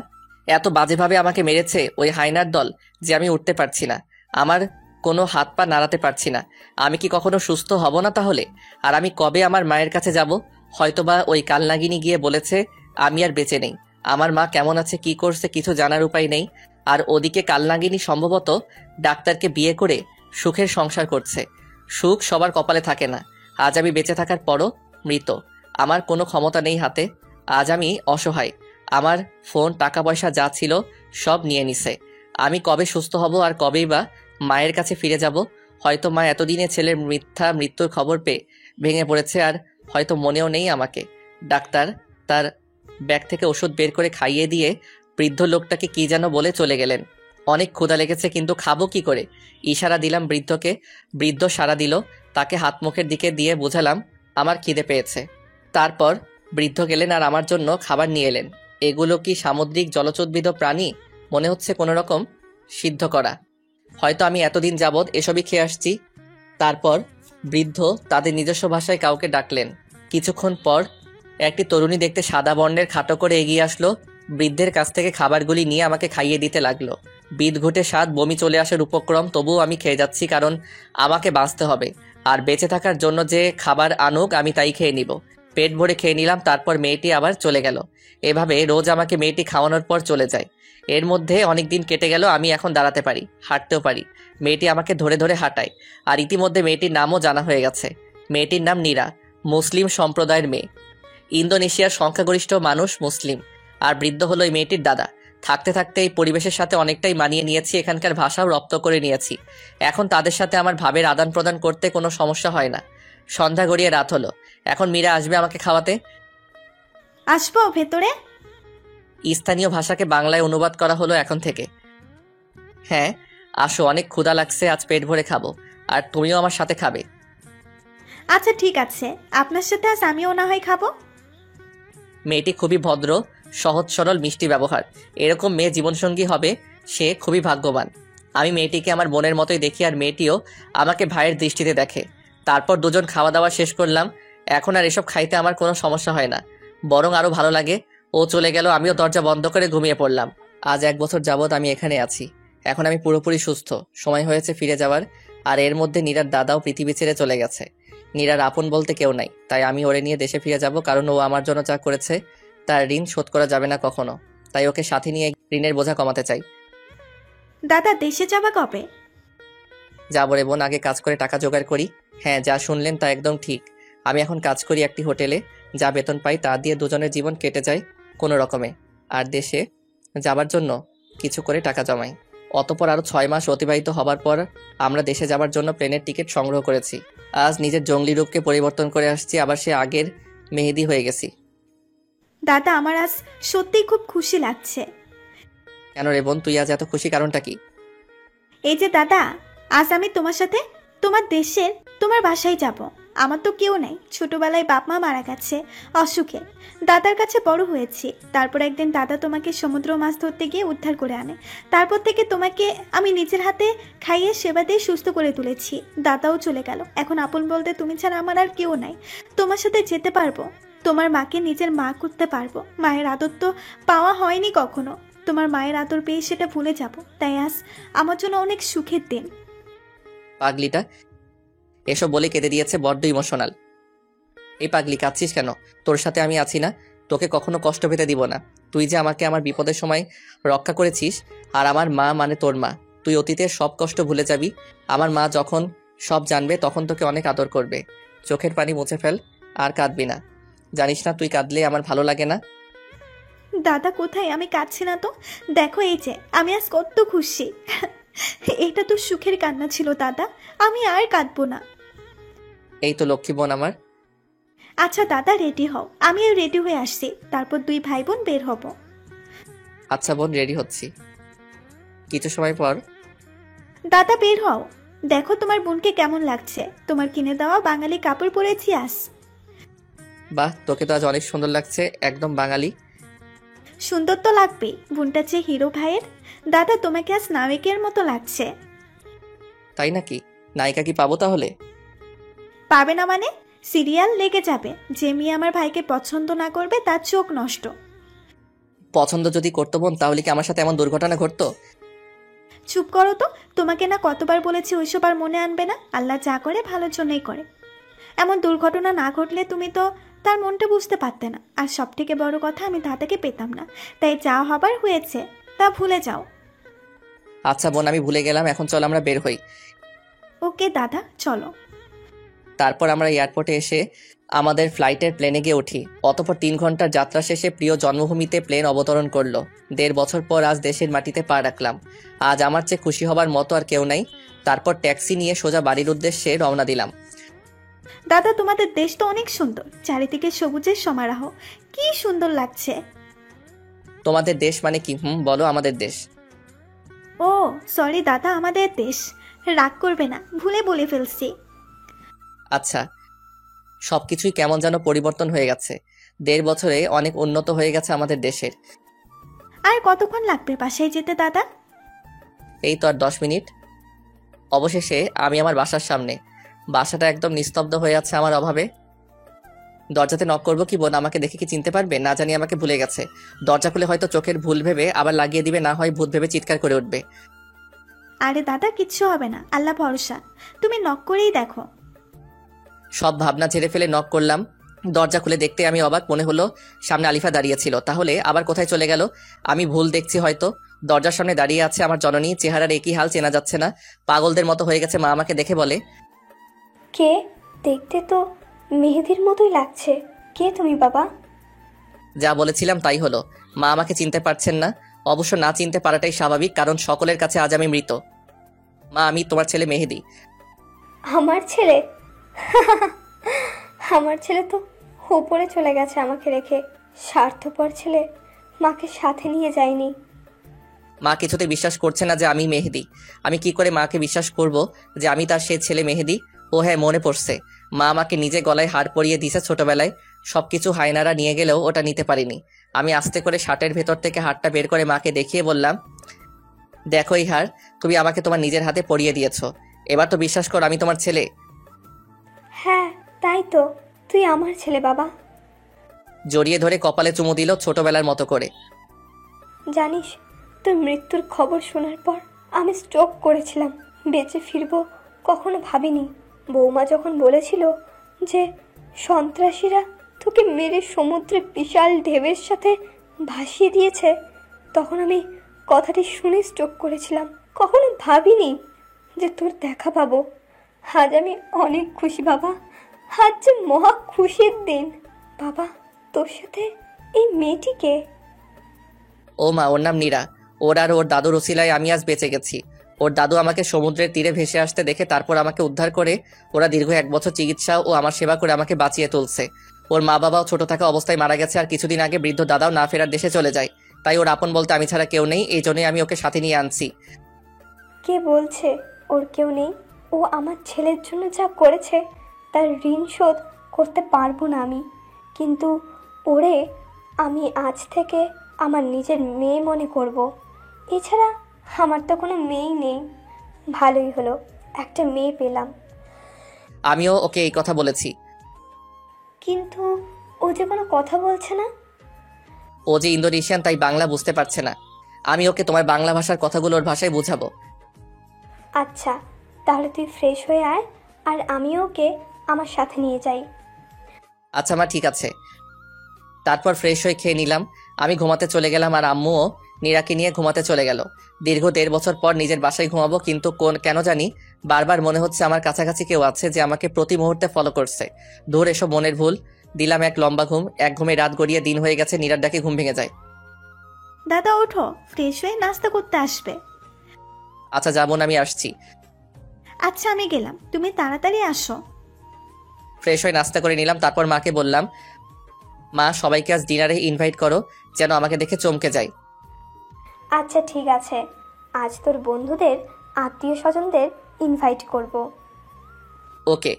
এত বাজেভাবে আমাকে মেরেছে ওই হায়নার দল যে আমি উঠতে পারছি না, আমার কোনো হাত পা নাড়াতে পারছি না। আমি কি কখনো সুস্থ হব না তাহলে? আর আমি কবে আমার মায়ের কাছে যাব? হয়তোবা ওই কালনাগিনী গিয়ে বলেছে আমি আর বেঁচে নেই। আমার মা কেমন আছে, কি করছে, কিছু জানার উপায় নেই। আর ওদিকে কালনাগিনী সম্ভবত ডাক্তারকে বিয়ে করে সুখের সংসার করছে। সুখ সবার কপালে থাকে না। আজ আমি বেঁচে থাকার পরও মৃত। আমার কোনো ক্ষমতা নেই হাতে। আজ আমি অসহায়। আমার ফোন, টাকা পয়সা যা ছিল সব নিয়ে নিছে। আমি কবে সুস্থ হব, আর কবেই বা মায়ের কাছে ফিরে যাব? হয়তো মা এতদিনে ছেলের মৃত্যুর খবর পেয়ে ভেঙে পড়েছে, আর হয়তো মনেও নেই আমাকে। ডাক্তার তার ব্যাগ থেকে ওষুধ বের করে খাইয়ে দিয়ে বৃদ্ধ লোকটাকে কি যেন বলে চলে গেলেন। অনেক ক্ষুধা লেগেছে, কিন্তু খাবো কি করে? ইশারা দিলাম বৃদ্ধকে, বৃদ্ধ সাড়া দিল। তাকে হাত মুখের দিকে দিয়ে বোঝালাম আমার খিদে পেয়েছে। তারপর বৃদ্ধ গেলেন আর আমার জন্য খাবার নিয়ে এলেন। এগুলো কি সামুদ্রিক জলচোদ্ভিদ প্রাণী? মনে হচ্ছে কোনো রকম সিদ্ধ করা। হয়তো আমি এতদিন যাবৎ এসবই খেয়ে আসছি। তারপর বৃদ্ধ তাদের নিজস্ব ভাষায় কাউকে ডাকলেন। কিছুক্ষণ পর একটি তরুণী দেখতে সাদা বর্ণের খাটো করে এগিয়ে আসলো। বৃদ্ধের কাছ থেকে খাবারগুলি নিয়ে আমাকে খাইয়ে দিতে লাগলো। বিদঘুটে স্বাদ, বমি চলে আসার উপক্রম, তবুও আমি খেয়ে যাচ্ছি, কারণ আমাকে বাঁচতে হবে। আর বেঁচে থাকার জন্য যে খাবার আনুক আমি তাই খেয়ে নিব। পেট ভরে খেয়ে নিলাম। তারপর মেয়েটি আবার চলে গেল। এভাবে রোজ আমাকে মেয়েটি খাওয়ানোর পর চলে যায়। এর মধ্যে অনেক দিন কেটে গেল। আমি এখন দাঁড়াতে পারি, হাঁটতেও পারি। মেয়েটি আমাকে ধরে ধরে হাঁটায়। আর ইতিমধ্যে মেয়েটির নামও জানা হয়ে গেছে। মেয়েটির নাম নীরা, মুসলিম সম্প্রদায়ের মেয়ে। ইন্দোনেশিয়ার সংখ্যাগরিষ্ঠ মানুষ মুসলিম। আর বৃদ্ধ হলো এই মেয়েটির দাদা। থাকতে থাকতে এই পরিবেশের সাথে অনেকটাই মানিয়ে নিয়েছি, এখানকার ভাষাও রপ্ত করে নিয়েছি। এখন তাদের সাথে আমার ভাবের আদান প্রদান করতে কোনো সমস্যা হয় না। সন্ধ্যা গড়িয়ে রাত হলো। এখন মীরা আসবে আমাকে খাওয়াতে। আসবো ভেতরে? স্থানীয় ভাষাকে বাংলায় অনুবাদ করা হলো এখন থেকে। হ্যাঁ আসো, অনেক ক্ষুধা লাগছে, আজ পেট ভরে খাবো, আর তুমিও আমার সাথে খাবে। আচ্ছা ঠিক আছে, আপনার সাথে আজ আমিও না হয় খাবো। মেয়েটি খুবই ভদ্র, সহজ সরল, মিষ্টি ব্যবহার। এরকম মেয়ে জীবনসঙ্গী হবে সে খুবই ভাগ্যবান। আমি মেয়েটিকে আমার বোনের মতোই দেখি, আর মেয়েটিও আমাকে ভাইয়ের দৃষ্টিতে দেখে। তারপর দুজন খাওয়া দাওয়া শেষ করলাম। এখন আর এসব খাইতে আমার কোনো সমস্যা হয় না, বরং আরো ভালো লাগে। ও চলে গেল, আমিও দরজা বন্ধ করে ঘুমিয়ে পড়লাম। আজ 1 বছর যাবৎ আমি এখানে আছি। এখন আমি পুরোপুরি সুস্থ। সময় হয়েছে ফিরে যাওয়ার। আর এর মধ্যে নীরার দাদাও পৃথিবী ছেড়ে চলে গেছে। নীরার আপন বলতে কেউ নাই, তাই আমি ওরে নিয়ে দেশে ফিরে যাব, কারণ ও আমার জন্য যা করেছে তার ঋণ শোধ করা যাবে না কখনো। তাই ওকে সাথে নিয়ে ঋণের বোঝা কমাতে চাই। দাদা দেশে যাবা কবে? যাবো রে বোন, আগে কাজ করে টাকা জোগাড় করি। হ্যাঁ, যা শুনলেন তা একদম ঠিক। আমি এখন কাজ করি একটি হোটেলে, যা বেতন পাই তা দিয়ে দুজনের জীবন কেটে যায় কোনো রকমে। আর দেশে যাবার জন্য কিছু করে টাকা জমাই। অতপর আরো 6 মাস অতিবাহিত হবার পর আমরা দেশে যাবার জন্য প্লেনের টিকিট সংগ্রহ করেছি। আজ নিজের জঙ্গলি রূপকে পরিবর্তন করে আসছি, আবার সে আগের মেহেদি হয়ে গেছি। দাদা আমার আজ সত্যিই খুব খুশি লাগছে। কেন রে বোন, তুই আজ এত খুশি কারণটা কি? এই যে দাদা, আজ আমি তোমার সাথে তোমার দেশের তোমার বাসায় যাব। আমার তো কেউ নাই, ছোটবেলায় বাপ মা মারা গেছে অসুখে, দাদার কাছে বড় হয়েছি। তারপর একদিন দাদা তোমাকে সমুদ্র মাছ ধরতে গিয়ে উদ্ধার করে আনে। তারপর থেকে তোমাকে আমি নিজের হাতে খাইয়ে সেবা দিয়ে সুস্থ করে তুলেছি। দাদাও চলে গেল, এখন আপন বলতে তুমি ছাড়া আমার আর কেউ নাই। তোমার সাথে যেতে পারবো, তোমার মাকে নিজের মা করতে পারবো। মায়ের আদর তো পাওয়া হয়নি কখনো, তোমার মায়ের আদর পেয়ে সেটা ভুলে যাব। তাই আজ আমার জন্য অনেক সুখের দিন। পাগলিটা এসব বলে কেঁদে দিয়েছে, বড্ড ইমোশনাল। এই পাগলি, কাঁদছিস কেন? তোর সাথে আমি আছি না, তোকে কখনো কষ্ট পেতে দিব না। তুই যে আমাকে আমার বিপদের সময় রক্ষা করেছিস, আর আমার মা মানে তোর মা। তুই অতীতের সব কষ্ট ভুলে যাবি। আমার মা যখন সব জানবে তখন তোকে অনেক আদর করবে। চোখের পানি মুছে ফেল, আর কাঁদবি না। জানিস না তুই কাঁদলে আমার ভালো লাগে না। দাদা কোথায়? আমি কাঁদছি না তো। দেখো এই যে আমি আজ কত খুশি। এটা তো সুখের কান্না ছিল দাদা, আমি আর কাঁদবো না। এই তো লক্ষ্মী বোন আমার। আচ্ছা দাদা রেডি হও, আমিও রেডি হয়ে আসছি, তারপর দুই ভাই বোন বের হব। আচ্ছা বোন, রেডি হচ্ছি। কিছু সময় পর দাদা বের হও, দেখো তোমার বোনকে কেমন লাগছে। তোমার কিনে দেওয়া বাঙালি কাপড় পরেছি আজ। বাহ, তোকে তো আজ অনেক সুন্দর লাগছে, একদম বাঙালি। সুন্দর তো লাগবেই, বোনটা যে হিরো ভাইয়ের। দাদা তোমাকে আজ নায়িকের মতো লাগছে। তাই নাকি? নায়িকা কি পাবো তাহলে? পাবে না মানে? সিরিয়াল লেগে যাবে। যে মেয়ে আমার ভাইকে পছন্দ না করবে তার চোখ নষ্ট। পছন্দ যদি করতো বোন, তাহলে কি আমার সাথে এমন দুর্ঘটনা ঘটতো? চুপ করো তো, তোমাকে না কতবার বলেছি ওইসব আর মনে আনবে না। আল্লাহ যা করে ভালোর জন্যই করে। এমন দুর্ঘটনা না ঘটলে তুমি তো তার মনটা বুঝতে পারতে না। আর সব থেকে বড় কথা, আমি দাদাকে পেতাম না। তাই যা হবার হয়েছে তা ভুলে যাও। আচ্ছা বোন, আমি ভুলে গেলাম। এখন চল আমরা বের হই। ওকে দাদা, চলো। তারপর আমরা এয়ারপোর্টে এসে আমাদের ফ্লাইটের প্লেনে গিয়ে উঠি। অতঃপর 3 ঘন্টার যাত্রা শেষে প্রিয় জন্মভূমিতে প্লেন অবতরণ করলো। 1.5 বছর পর আজ দেশের মাটিতে পা রাখলাম। আজ আমার চেয়ে খুশি হবার মতো আর কেউ নাই। তারপর ট্যাক্সি নিয়ে সোজা বাড়ির উদ্দেশ্যে রওনা দিলাম। দাদা তোমাদের দেশ তো অনেক সুন্দর, চারিদিকে সবুজের সমারোহ, কি সুন্দর লাগছে। তোমাদের দেশ মানে কি? বলো, আমাদের দেশ। ও সরি দাদা, আমাদের দেশ। রাগ করবে না, ভুলে বলে ফেলছি। আচ্ছা, সবকিছুই কেমন যেন পরিবর্তন হয়ে গেছে। 1.5 বছরে অনেক উন্নত হয়ে গেছে আমাদের দেশের। আর কতক্ষণ লাগবে বাসায় যেতে দাদা? এই তো আর 10 মিনিট। অবশেষে আমি আমার বাসার সামনে। বাসাটা একদম নিস্তব্ধ হয়ে আছে আমার অভাবে। দরজাতে নক করবো কি বোন? আমাকে দেখে কি চিনতে পারবে? না জানি আমাকে ভুলে গেছে। দরজা খুলে হয়তো চোখের ভুল ভেবে আবার লাগিয়ে দিবে, না হয় ভূত ভেবে চিৎকার করে উঠবে। আরে দাদা কিচ্ছু হবে না, আল্লাহ ভরসা। তুমি নক করেই দেখো। সব ভাবনা ঝেড়ে ফেলে নক করলাম। দরজা খুলে দেখতে আমি অবাক, মনে হলো সামনে আলিফা দাঁড়িয়ে ছিল। তাহলে আবার কোথায় চলে গেল? আমি ভুল দেখছি হয়তো। দরজার সামনে দাঁড়িয়ে আছে আমার জননী। চেহারার একই হাল, চেনা যাচ্ছে না। পাগলদের মতো হয়ে গেছে। মা আমাকে দেখে বলে, কে? দেখতে তো মেহেদির মতোই লাগছে। কে তুমি বাবা? যা বলেছিলাম তাই হলো। মা আমাকে চিনতে পারছেন না। অবশ্য না চিনতে পারাটাই স্বাভাবিক, কারণ সকলের কাছে আজ আমি মৃত। মা, আমি তোমার ছেলে মেহেদি। আমার ছেলে? আমার ছেলে তো ওপরে চলে গেছে আমাকে রেখে। স্বার্থপর ছেলে, মাকে সাথে নিয়ে যায়নি। মা কিছুতে বিশ্বাস করছে না যে আমি মেহেদি। আমি কি করে মাকে বিশ্বাস করব যে আমি তার সে ছেলে মেহেদি? ও হ্যাঁ, মনে পড়ছে। মা আমাকে নিজে গলায় হার পরিয়ে দিয়েছে ছোটবেলায়। সবকিছু হায়নারা নিয়ে গেলেও ওটা নিতে পারিনি। আমি আস্তে করে শার্টের ভেতর থেকে হারটা বের করে মাকে দেখিয়ে বললাম, দেখো এই হার, তুমি আমাকে তোমার নিজের হাতে পরিয়ে দিয়েছো। এবার তো বিশ্বাস কর আমি তোমার ছেলে। হ্যাঁ তাই তো, তুই আমার ছেলে বাবা। জড়িয়ে ধরে কপালে চুমু দিল ছোটবেলার মতো করে। জানিস, তোর মৃত্যুর খবর শোনার পর আমি স্ট্রোক করেছিলাম। বেঁচে ফিরবো কখনো ভাবিনি। বৌমা যখন বলেছিল যে সন্ত্রাসীরা তোকে মেরে সমুদ্রে বিশাল ঢেউয়ের সাথে ভাসিয়ে দিয়েছে, তখন আমি কথাটি শুনে স্ট্রোক করেছিলাম। কখনো ভাবিনি যে তোর দেখা পাবো। আজ আমি অনেক খুশি বাবা। আজ যে মহা খুশির দিন। বাবা, তোর সাথে এই মেয়েটিকে? ও মা, ওর নাম নীরা। ওর আর ওর দাদুর ওসিলায় আমি আজ বেঁচে গেছি। ওর দাদু আমাকে সমুদ্রের তীরে ভেসে আসতে দেখে তারপর আমাকে উদ্ধার করে ওরা দীর্ঘ 1 বছর চিকিৎসা ও আমার সেবা করে আমাকে বাঁচিয়ে তুলছে। ওর মা বাবাও ছোট থাকা অবস্থায় মারা গেছে, আর কিছুদিন আগে বৃদ্ধ দাদাও না ফেরার দেশে চলে যায়। তাই ওর আপন বলতে আমি ছাড়া কেউ নেই, এই জন্যই আমি ওকে সাথে নিয়ে আনছি। কে বলছে ওর কেউ নেই? ও আমার ছেলের জন্য যা করেছে তার ঋণ শোধ করতে পারবো না আমি, কিন্তু ওরে আমি আজ থেকে আমার নিজের মেয়ে মনে করব। এছাড়া আমার তো কোনো মেয়েই নেই। ভালোই হলো একটা মেয়ে পেলাম। আমিও ওকে এই কথা বলেছি। কিন্তু ও যে কোনো কথা বলছে না। ও যে ইন্দোনেশিয়ান, তাই বাংলা বুঝতে পারছে না। আমি ওকে তোমার বাংলা ভাষার কথাগুলো ওর ভাষায় বুঝাবো। আচ্ছা, তাহলে তুই ফ্রেশ হয়ে আয়, আর আমি ওকে আমার সাথে নিয়ে যাই। আচ্ছা মা, ঠিক আছে। তারপর ফ্রেশ হয়ে খেয়ে নিলাম। আমি ঘুমাতে চলে গেলাম, আর আম্মুও নীরাকে নিয়ে ঘুমাতে চলে গেল। দীর্ঘ 1.5 বছর পর নিজের বাসায় ঘুমাবো, কিন্তু কেন জানি বারবার মনে হচ্ছে আমার কাছাকাছি কেউ আছে যে আমাকে প্রতি মুহূর্তে ফলো করছে। দূর এসব মনের ভুল। দিলাম এক লম্বা ঘুম। এক ঘুমে রাত গড়িয়ে দিন হয়ে গেছে। নীরার ডাকে ঘুম ভেঙে যায়। দাদা ওঠো, ফ্রেশ হয়ে নাস্তা করতে আসবে। আচ্ছা যেমন আমি আসছি। আচ্ছা আমি গেলাম, তুমি তাড়াতাড়ি আসো। ফ্রেশ হয়ে নাস্তা করে নিলাম। তারপর মাকে বললাম, মা সবাইকে আজ ডিনারে ইনভাইট করো, যেন আমাকে দেখে চমকে যায়। আচ্ছা ঠিক আছে, আজ তোর বন্ধুদের আত্মীয় স্বজনদের ইনভাইট করব। ওকে।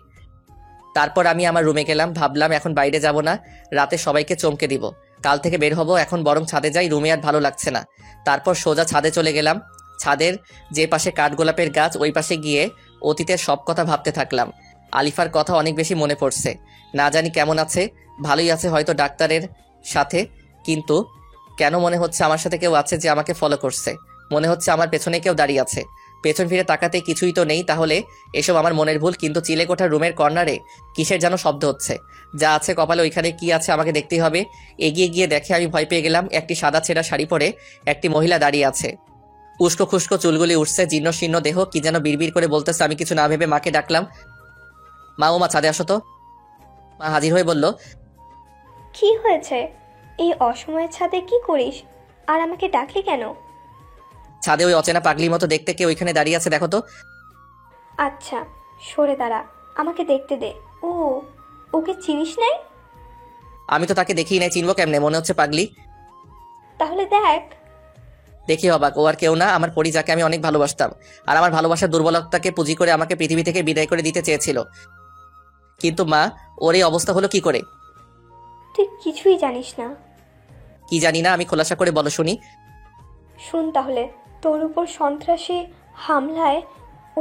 তারপর আমি আমার রুমে গেলাম। ভাবলাম এখন বাইরে যাব না, রাতে সবাইকে চমকে দিব। কাল থেকে বের হব, এখন বরং ছাদে যাই, রুমে আর ভালো লাগছে না। তারপর সোজা ছাদে চলে গেলাম। ছাদের যে পাশে কাঠগোলাপের গাছ, ওই পাশে গিয়ে অতীতের সব কথা ভাবতে থাকলাম। আলিফার কথা অনেক বেশি মনে পড়ছে। না জানি কেমন আছে, ভালোই আছে হয়তো ডাক্তারের সাথে, কিন্তু কেন মনে হচ্ছে আমার সাথে কেউ আছে যে আমাকে ফলো করছে। মনে হচ্ছে আমার পেছনে কেউ দাঁড়িয়ে আছে। পেছন ফিরে তাকাতে কিছুই তো নেই, তাহলে এসব আমার মনের ভুল। কিন্তু চিলেকোঠার রুমের কর্নারে কিসের যেন শব্দ হচ্ছে। যা আছে কপালে, ওইখানে কি আছে আমাকে দেখতেই হবে। এগিয়ে গিয়ে দেখে আমি ভয় পেয়ে গেলাম। একটি সাদা ছেঁড়া শাড়ি পরে একটি মহিলা দাঁড়িয়ে আছে। উস্কো খুস্কো চুলগুলি উঠছে, জীর্ণ শীর্ণ দেহ, কি যেন বিড়বিড় করে বলতেছে। আমি কিছু না ভেবে মাকে ডাকলাম, মা ও মা ছাদে আসো তো। মা হাজির হয়ে বলল, কি হয়েছে? এই অসময়ের ছাদে কি করিস, আর আমাকে ডাকলি কেন? ছাদে ওই অচেনা পাগলির মতো দেখতে কে ওইখানে দাঁড়িয়ে আছে দেখো তো। আচ্ছা সরে দাঁড়া, আমাকে দেখতে দে। ও, ওকে চিনিস নাই? আমি তো তাকে দেখিই নাই, চিনবো কেমনে? মনে হচ্ছে পাগলি। তাহলে দেখ। দেখি অবাক, ও আর কেউ না, আমার পরি, যাকে আমি অনেক ভালোবাসতাম। আর আমার ভালোবাসার দুর্বলতাকে পুঁজি করে আমাকে পৃথিবী থেকে বিদায় করে দিতে চেয়েছিল। কিন্তু মা, ওর এই অবস্থা হলো কি করে? তুই কিছুই জানিস না। কি জানি না, আমি খোলাসা করে বলো শুনি। শুন তাহলে, তোর উপর সন্ত্রাসী হামলায়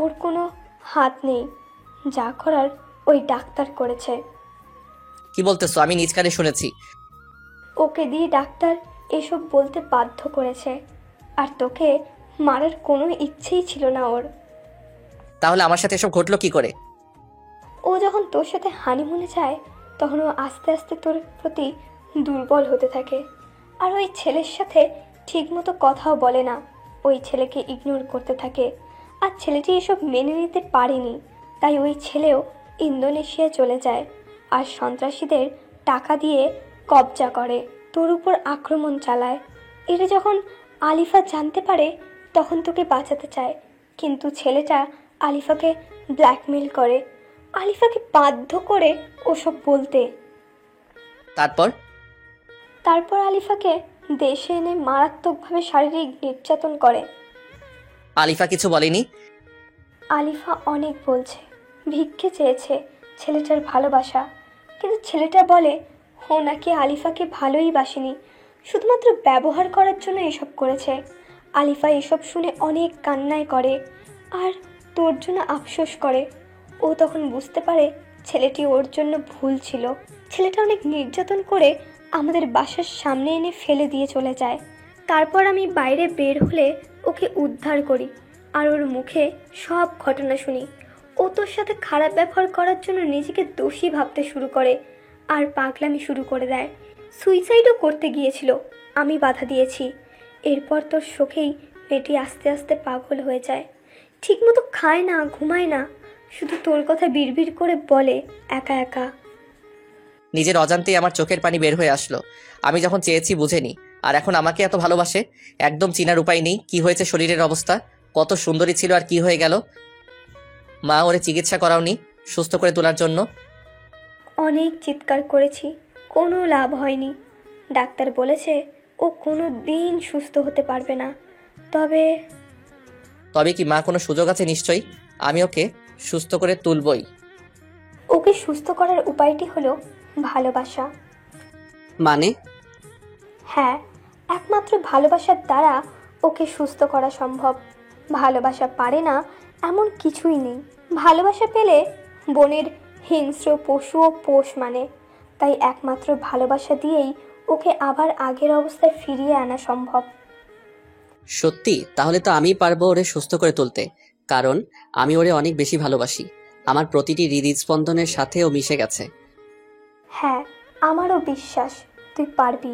ওর কোনো হাত নেই। যা করার ওই ডাক্তার করেছে। কি বলতেছো? আমি নিজ কানে শুনেছি। ওকে দিয়ে ডাক্তার এসব বলতে বাধ্য করেছে, আর তোকে মারার কোনো ইচ্ছেই ছিল না ওর। তাহলে আমার সাথে এসব ঘটলো কি করে? ও যখন তোর সাথে হানিমুনে যায়, তখন ও আস্তে আস্তে তোর প্রতি দুর্বল হতে থাকে। আর ওই ছেলের সাথে ঠিকমতো কথাও বলে না, ওই ছেলেকে ইগনোর করতে থাকে। আর ছেলেটি এসব মেনে নিতে পারেনি, তাই ওই ছেলেও ইন্দোনেশিয়া চলে যায় আর সন্ত্রাসীদের টাকা দিয়ে কবজা করে, তোর উপর আক্রমণ চালায়। এটা যখন আলিফা জানতে পারে, তখন তোকে বাঁচাতে চায়, কিন্তু ছেলেটা আলিফাকে ব্ল্যাকমেল করে, আলিফাকে বাধ্য করে ওসব বলতে। তারপর আলিফাকে দেশে এনে মারাত্মকভাবে শারীরিক নির্যাতন করে। আলিফা কিছু বলেনি? আলিফা অনেক বলছে, ভিক্ষে চেয়েছে ছেলেটার ভালোবাসা, কিন্তু ছেলেটা বলে ও নাকি আলিফাকে ভালোই বাসেনি, শুধুমাত্র ব্যবহার করার জন্য এসব করেছে। আলিফা এসব শুনে অনেক কান্নায় করে আর তোর জন্য আফসোস করে। ও তখন বুঝতে পারে ছেলেটি ওর জন্য ভুল ছিল। ছেলেটা অনেক নির্যাতন করে আমাদের বাসার সামনে এনে ফেলে দিয়ে চলে যায়। তারপর আমি বাইরে বের হলে ওকে উদ্ধার করি আর ওর মুখে সব ঘটনা শুনি। ও তোর সাথে খারাপ ব্যবহার করার জন্য নিজেকে দোষী ভাবতে শুরু করে আর পাগলামি শুরু করে দেয়। সুইসাইডও করতে গিয়েছিল, আমি বাধা দিয়েছি। এরপর তোর শোকেই মেয়েটি আস্তে আস্তে পাগল হয়ে যায়। ঠিকমতো খায় না, ঘুমায় না, শুধু তোর কথা বিড়বিড় করে বলে একা একা। নিজের অজান্তেই আমার চোখের পানি বের হয়ে আসলো। আমি যখন চেয়েছি বুঝেনি, আর এখন আমাকে এত ভালোবাসে। একদম চিনার উপায় নেই কি হয়েছে শরীরের অবস্থা, কত সুন্দরী ছিল আর কি হয়ে গেল। মা, ওরে চিকিৎসা করাওনি সুস্থ করে তোলার জন্য? অনেক চিৎকার করেছি, কোনো লাভ হয়নি। ডাক্তার বলেছে ও কোনো দিন সুস্থ হতে পারবে না। তবে তবে কি মা, কোনো সুযোগ আছে নিশ্চয়ই? আমি ওকে সুস্থ করে তুলবই। ওকে সুস্থ করার উপায়টি হলো ভালোবাসা। মানে? হ্যাঁ, একমাত্র ভালোবাসার দ্বারা ওকে সুস্থ করা সম্ভব। ভালোবাসা পারে না এমন কিছুই নেই। ভালোবাসা পেলে বনের হিংস্র পশুও পোষ মানে। তাই একমাত্র ভালোবাসা দিয়েই ওকে আবার আগের অবস্থায় ফিরিয়ে আনা সম্ভব। সত্যি? তাহলে তো আমিই পারবো ওরে সুস্থ করে তুলতে, কারণ আমি ওরে অনেক বেশি ভালোবাসি। আমার প্রতিটি হৃদস্পন্দনের সাথে ও মিশে গেছে। হ্যাঁ, আমারও বিশ্বাস তুই পারবি।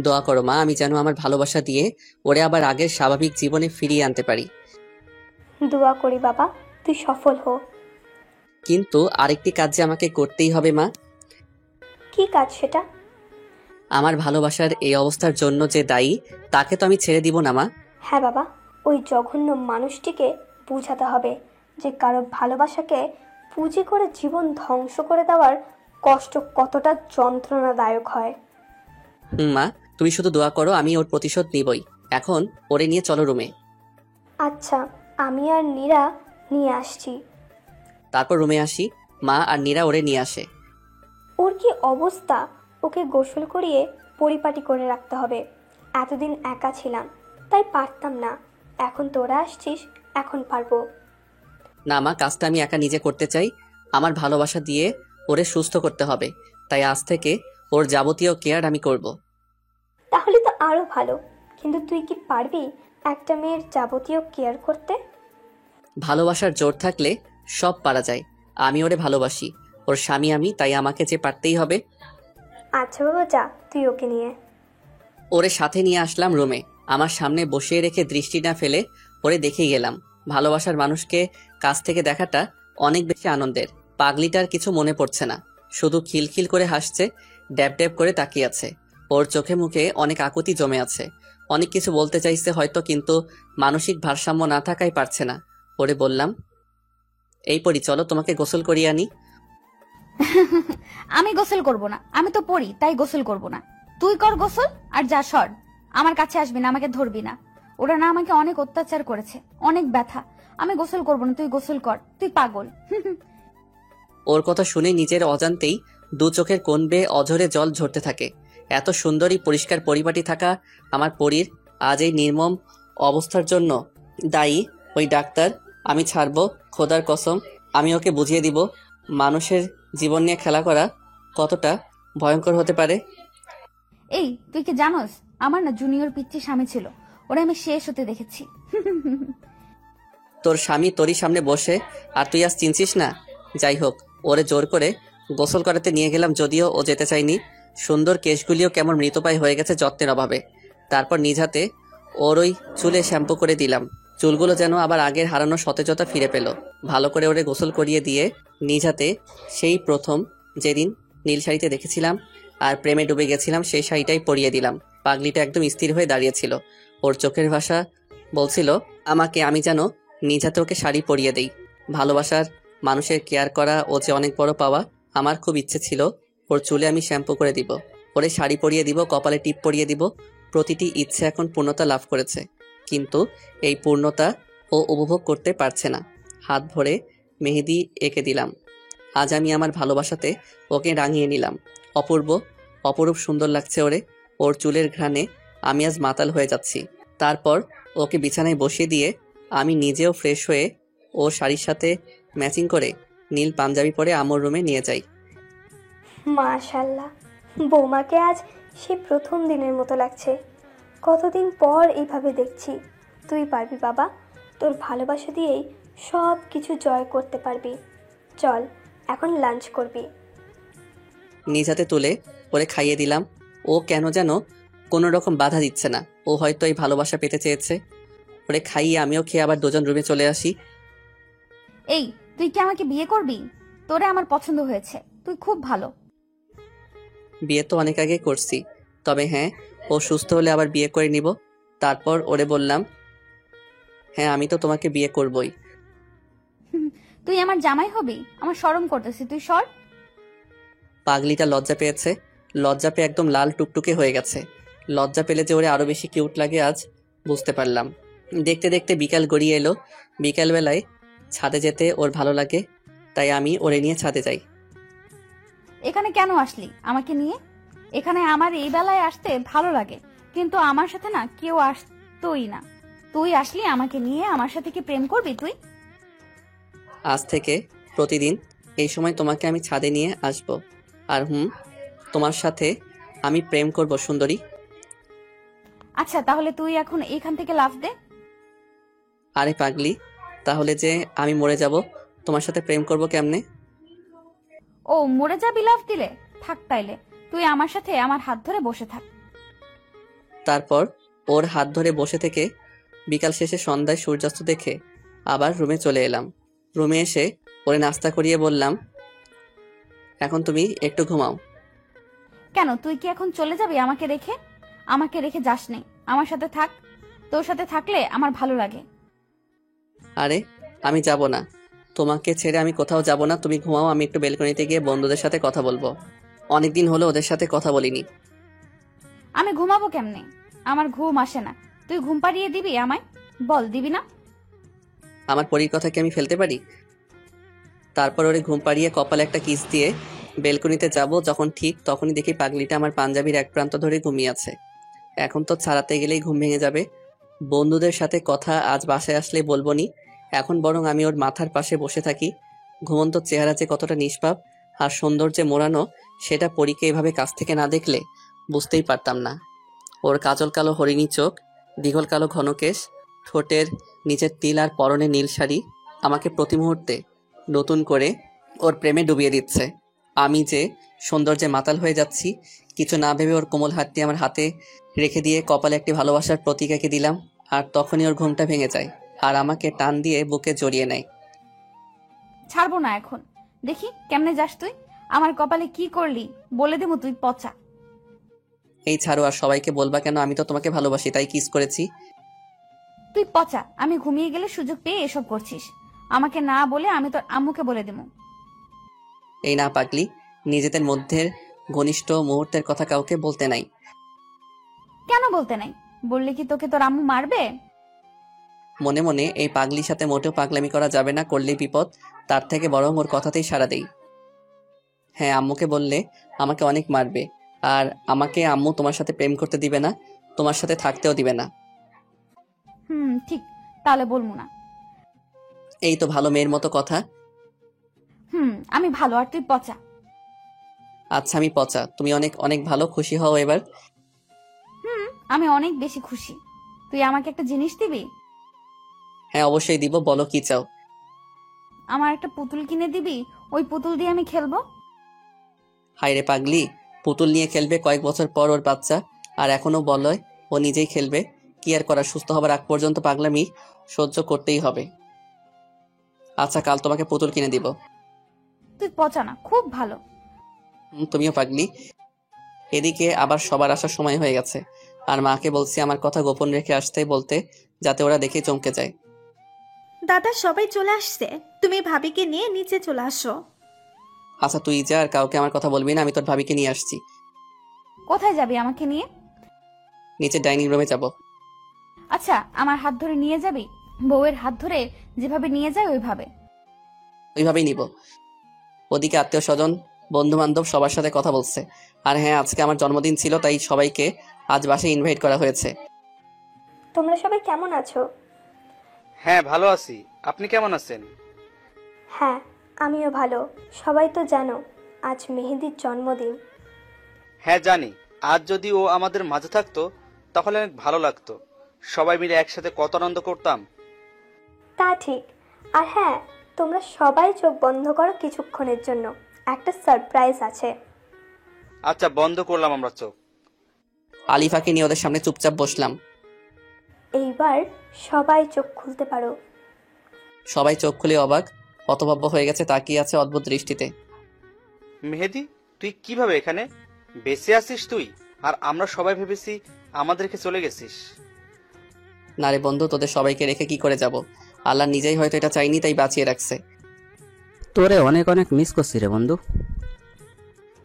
দোয়া করো মা, আমি যেন আমার ভালোবাসা দিয়ে ওরে আবার আগের স্বাভাবিক জীবনে ফিরিয়ে আনতে পারি। দোয়া করি বাবা, তুই সফল হো। কিন্তু আরেকটি কাজ যে আমাকে করতেই হবে মা। কি কাজ সেটা? আমার ভালোবাসার এই অবস্থার জন্য যে দায়ী, তাকে তো আমি ছেড়ে দিব না মা। হ্যাঁ বাবা, ওই জঘন্য মানুষটিকে বুঝাতে হবে যে কারো ভালোবাসাকে পুঁজি করে জীবন ধ্বংস করে দেওয়ার কষ্ট কতটা যন্ত্রণাদায়ক হয়। মা, তুমি শুধু দোয়া করো, আমি ওর প্রতিশোধ নিবই। এখন ওরে নিয়ে চলো রুমে। আচ্ছা, আমি আর নীরা নিয়ে আসছি। তারপর রুমে আসি, মা আর নীরা ওরে নিয়ে আসে। ওর কি অবস্থা! ওকে গোসল করিয়ে পরিপাটি করে রাখতে হবে। এতদিন একা ছিলাম তাই পারতাম না, এখন তোরা আসছিস, এখন পারবো। না মা, কাজটা আমি একা নিজে করতে চাই। আমার ভালোবাসা দিয়ে ওরে সুস্থ করতে হবে, তাই আজ থেকে ওর যাবতীয় কেয়ার আমি করব। তাহলে তো আরো ভালো, কিন্তু তুই কি পারবি একটা মেয়ের যাবতীয় কেয়ার করতে? ভালোবাসার জোর থাকলে সব পারা যায়। আমি ওরে ভালোবাসি, ওর স্বামী আমি, তাই আমাকে যে পারতেই হবে। আচ্ছা বাবা, যা তুই ওকে নিয়ে। ওরে সাথে নিয়ে আসলাম রুমে। আমার সামনে বসিয়ে রেখে দৃষ্টি না ফেলে ওরে দেখেই গেলাম। ভালোবাসার মানুষকে কাছ থেকে দেখাটা অনেক বেশি আনন্দের। পাগলিটার কিছু মনে পড়ছে না, শুধু খিলখিল করে হাসছে, ড্যাব ড্যাব করে তাকিয়ে আছে। ওর চোখে মুখে অনেক আকুতি জমে আছে। অনেক কিছু বলতে চাইছে হয়তো, কিন্তু মানসিক ভারসাম্য না থাকায় পারছে না। ওরে বললাম, এই পরি চলো তোমাকে গোসল করিয়ে আনি। আমি গোসল করব না, আমি তো পড়ি তাই গোসল করব না। তুই কর গোসল আর যা সর। আমার কাছে আসবি না, আমাকে ধরবি না। ওরা না আমাকে অনেক অত্যাচার করেছে, অনেক ব্যথা। আমি গোসল করব না, তুই গোসল কর, তুই পাগল। ওর কথা শুনে নিজের অজান্তেই দু চোখের কোণ বেয়ে অঝরে জল ঝরতে থাকে। এত সুন্দরী পরিষ্কার পরিপাটি থাকা আমার পরীর আজ এই নির্মম অবস্থার জন্য দায়ী ওই ডাক্তার। আমি ছাড়বো, খোদার কসম। আমি ওকে বুঝিয়ে দিব মানুষের জীবন নিয়ে খেলা করা কতটা ভয়ঙ্কর হতে পারে। এই তুই কি জানোস, আমার না জুনিয়র পিচ্চি স্বামী ছিল, ওরা আমি শেষ হতে দেখেছি। তোর স্বামী তোরই সামনে বসে আর তুই আজ চিনছিস না? যাই হোক, ওরে জোর করে গোসল করাতে নিয়ে গেলাম, যদিও ও যেতে চায়নি। সুন্দর কেশগুলিও কেমন মৃতপ্রায় হয়ে গেছে যত্নের অভাবে। তারপর নিজ হাতে ওর ওই চুলে শ্যাম্পু করে দিলাম, চুলগুলো যেন আবার আগের হারানো সতেজতা ফিরে পেল। ভালো করে ওরে গোসল করিয়ে দিয়ে নিজ হাতে সেই প্রথম যেদিন নীল শাড়িতে দেখেছিলাম আর প্রেমে ডুবে গেছিলাম সেই শাড়িটাই পরিয়ে দিলাম। পাগলিটা একদম স্থির হয়ে দাঁড়িয়েছিল। ওর চোখের ভাষা বলছিল আমাকে আমি যেন নিজ হাতে ওকে শাড়ি পরিয়ে দেই। ভালোবাসার মানুষের কেয়ার করা ও যে অনেক বড় পাওয়া। আমার খুব ইচ্ছে ছিল ওর চুলে আমি শ্যাম্পু করে দিব, ওরে শাড়ি পরিয়ে দিব, কপালে টিপ পরিয়ে দিব। প্রতিটি ইচ্ছে এখন পূর্ণতা লাভ করেছে, কিন্তু এই পূর্ণতা ও উপভোগ করতে পারছে না। হাত ভরে মেহেদি এঁকে দিলাম। আজ আমি আমার ভালোবাসাতে ওকে রাঙিয়ে নিলাম। অপরূপ সুন্দর লাগছে ওরে। ওর চুলের ঘ্রাণে আমি আজ মাতাল হয়ে যাচ্ছি। তারপর ওকে বিছানায় বসিয়ে দিয়ে আমি নিজেও ফ্রেশ হয়ে ওর শাড়ির সাথে ম্যাচিং করে নীল পাঞ্জাবি পরে আমার রুমে নিয়ে যাই। মাশাল্লাহ, বৌমাকে আজ সে প্রথম দিনের মতো লাগছে। কতদিন পর এইভাবে দেখছি। তুই পারবি বাবা, তোর ভালোবাসা দিয়েই সব কিছু জয় করতে পারবি। চল, এখন লাঞ্চ করবি। নিজ হাতে তুলে ওরে খাইয়ে দিলাম। ও কেন যেন কোনো রকম বাধা দিচ্ছে না। ও হয়তো এই ভালোবাসা পেতে চেয়েছে। ওরে খাইয়ে আমিও খেয়ে আবার দুজন রুমে চলে আসি। এই তুই কি আমাকে বিয়ে করবি? তোরে আমার পছন্দ হয়েছে, তুই খুব ভালো। বিয়ে তো অনেক আগে করছি, তবে হ্যাঁ, ও সুস্থ হলে আবার বিয়ে করে নিব। তারপর ওরে বললাম, হ্যাঁ আমি তো তোমাকে বিয়ে করবই। তুই আমার জামাই হবি? আমার শরম করতেছি, তুই সর। পাগলিটা লজ্জা পেয়েছে। লজ্জা পেয়ে একদম লাল টুকটুকে হয়ে গেছে। লজ্জা পেলে যে ওরে আরো বেশি কিউট লাগে আজ বুঝতে পারলাম। দেখতে দেখতে বিকাল গড়িয়ে এলো। বিকালবেলায় ছাদে যেতে ওর ভালো লাগে, তাই আমি ওরে নিয়ে ছাদে যাই। এখানে কেন আসলি আমাকে নিয়ে? এখানে আমার এই বেলায় আসতে ভালো লাগে, কিন্তু আমার সাথে না কেউ আসতোই না। তুই আসলি আমাকে নিয়ে, আমার সাথে কি প্রেম করবি তুই? আজ থেকে প্রতিদিন এই সময় তোমাকে আমি ছাদে নিয়ে আসব। আর তোমার সাথে আমি প্রেম করব সুন্দরী। আচ্ছা তাহলে তুই এখন এখান থেকে লাফ দে। আরে পাগলি, তাহলে যে আমি মরে যাব, তোমার সাথে প্রেম করব কেমনে? ও মরে যাবি লাফ দিলে? থাক তাইলে তুই আমার সাথে আমার হাত ধরে বসে থাক। তারপর ওর হাত ধরে বসে থেকে বিকাল শেষে সন্ধ্যায় সূর্যাস্ত দেখে আবার রুমে চলে এলাম। রুমে এসে ওরে নাস্তা করিয়ে বললাম, এখন তুমি একটু ঘুমাও। কেন, তুই কি এখন চলে যাবি আমাকে রেখে? আমাকে রেখে যাস নি, আমার সাথে থাক। তোর সাথে থাকলে আমার ভালো লাগে। আরে আমি যাব না, তোমাকে ছেড়ে আমি কোথাও যাব না। তুমি ঘুমাও, আমি একটু বেলকনিতে গিয়ে বন্ধুদের সাথে কথা বলবো। অনেকদিন হলো ওদের সাথে কথা বলিনি। আমি ঘুমাবো কেমনে? আমার ঘুম আসে না। তুই ঘুম পাড়িয়ে দিবি আমায়? বল, দিবি না? আমার পরীর কথা কি আমি ফেলতে পারি? তারপর ওরে ঘুম পাড়িয়ে কপালে একটা কিস দিয়ে বেলকনিতে যাব। যখন ঠিক তখনই দেখি পাগলিটা আমার পাঞ্জাবির এক প্রান্ত ধরে ঘুমিয়ে আছে। এখন তো ছাড়াতে গেলেই ঘুম ভেঙে যাবে। বন্ধুদের সাথে কথা আজ বাসায় আসলে বলবো নি, এখন বরং আমি ওর মাথার পাশে বসে থাকি। ঘুমন্ত চেহারা যে কতটা নিষ্পাপ আর সৌন্দর্যে মোড়ানো, সেটা পরীকে এভাবে কাছ থেকে না দেখলে বুঝতেই পারতাম না। ওর কাজল কালো হরিণী চোখ, দীঘল কালো ঘন কেশ, ঠোঁটের নিচের তিল আর পরনে নীল শাড়ি আমাকে প্রতি মুহূর্তে নতুন করে ওর প্রেমে ডুবিয়ে দিচ্ছে। আমি যে সৌন্দর্যে মাতাল হয়ে যাচ্ছি, কিছু না ভেবে ওর কোমল হাতটি আমার হাতে রেখে দিয়ে কপালে একটি ভালোবাসার প্রতীক এঁকে দিলাম। আর তখনই ওর ঘুমটা ভেঙে যায় আর আমাকে টান দিয়ে বুকে জড়িয়ে নেয়। ছাড়বো না এখন। দেখি কেমনে যাস তুই। আমার কপালে কি করলি বলে দেবো তুই পচা। এই ছাড়ো, আর সবাইকে বলবা কেন? আমি তো তোমাকে ভালোবাসি, তাই কিস করেছি। তুই পচা। আমি ঘুমিয়ে গেলে সুযোগ পেয়ে এসব করছিস। আমাকে না বলে আমি তোর আম্মুকে বলে দেবো। এই না পাগলি, নিজেদের মধ্যে ঘনিষ্ঠ মুহূর্তের কথা কাউকে বলতে নাই। কেন বলতে নাই? বললে কি তোকে তোর আম্মু মারবে? মনে মনে এই পাগলির সাথে মোটেও পাগলামি করা যাবে না, করলেই বিপদ। তার থেকে বরং ওর কথাতেই সাড়া দেই। হ্যাঁ, আম্মুকে বললে আমাকে অনেক মারবে, আর আমাকে আম্মু তোমার সাথে প্রেম করতে দিবে না, তোমার সাথে থাকতেও দিবে না। ঠিক, তাহলে বলবো না। এই তো ভালো মেয়ের মতো কথা। আমি ভালো আর তুই পচা। আচ্ছা আমি পচা, তুমি অনেক অনেক ভালো, খুশি হও এবার। আমি অনেক বেশি খুশি। তুই আমাকে একটা জিনিস দিবি? হ্যাঁ অবশ্যই দিব, বলো কি চাও। আমার একটা পুতুল কিনে দিবি? ওই পুতুল দিয়ে আমি খেলবো। হায় রে পাগলি, পুতুল নিয়ে খেলবে কয়েক বছর পর ওর বাচ্চা, আর এখনো বলে ও নিজেই খেলবে। কি আর করার, সুস্থ হবার আগ পর্যন্ত পাগলামি সহ্য করতেই হবে। আচ্ছা কাল তোমাকে পুতুল কিনে দিব। তুই পচা না, খুব ভালো। তুমিও পাগলি। এদিকে আবার সবার আসার সময় হয়ে গেছে, আর মাকে বলছি আমার কথা গোপন রেখে আসতে বলতে, যাতে ওরা দেখে চমকে যায়। দাদা সবাই চলে আসছে, তুমি ভাবিকে নিয়ে নিচে চলে আসো। আচ্ছা তুই যা, আর কাউকে আমার কথা বলবি না, আমি তোর ভাবিকে নিয়ে আসছি। কোথায় যাবি আমাকে নিয়ে? নিচে ডাইনিং রুমে যাব। আচ্ছা আমার হাত ধরে নিয়ে যাবি? বউয়ের হাত ধরে যেভাবে নিয়ে যায় ওইভাবে? ওইভাবেই নিব। ওদিকে আত্মীয় স্বজন, বন্ধু বান্ধব সবার সাথে কথা বলছে। আর হ্যাঁ, আজকে আমার জন্মদিন ছিল, তাই সবাইকে আজ বাসায় ইনভাইট করা হয়েছে। তোমরা সবাই কেমন আছো? হ্যাঁ ভালো আছি, আপনি কেমন আছেন? হ্যাঁ আমিও ভালো। সবাই তো জানো আজ মেহেদির জন্মদিন। হ্যাঁ জানি, আজ যদি ও আমাদের মাঝে থাকতো তাহলে অনেক ভালো লাগতো। সবাই মিলে একসাথে কত আনন্দ করতাম। তা ঠিক। আর হ্যাঁ, তোমরা সবাই চোখ বন্ধ করো কিছুক্ষণের জন্য, একটা সারপ্রাইজ আছে। আচ্ছা বন্ধ করলাম আমরা চোখ। আলিফাকে নিয়ে ওদের সামনে চুপচাপ বসলাম। এইবার সবাই চোখ খুলতে পারো। সবাই চোখ খুলে অবাক হতভম্ব হয়ে গেছে, তাকিয়ে আছে অদ্ভুত দৃষ্টিতে। মেহেদি, তুই কিভাবে এখানে বেঁচে আছিস তুই? আর আমরা সবাই ভেবেছি আমাদেরকে চলে গেছিস। না রে বন্ধু, তোদের সবাইকে রেখে কি করে যাব? আল্লাহ নিজেই হয়তো এটা চাইনি, তাই বাঁচিয়ে রাখছে। তোরে অনেক অনেক মিস করছি রে বন্ধু।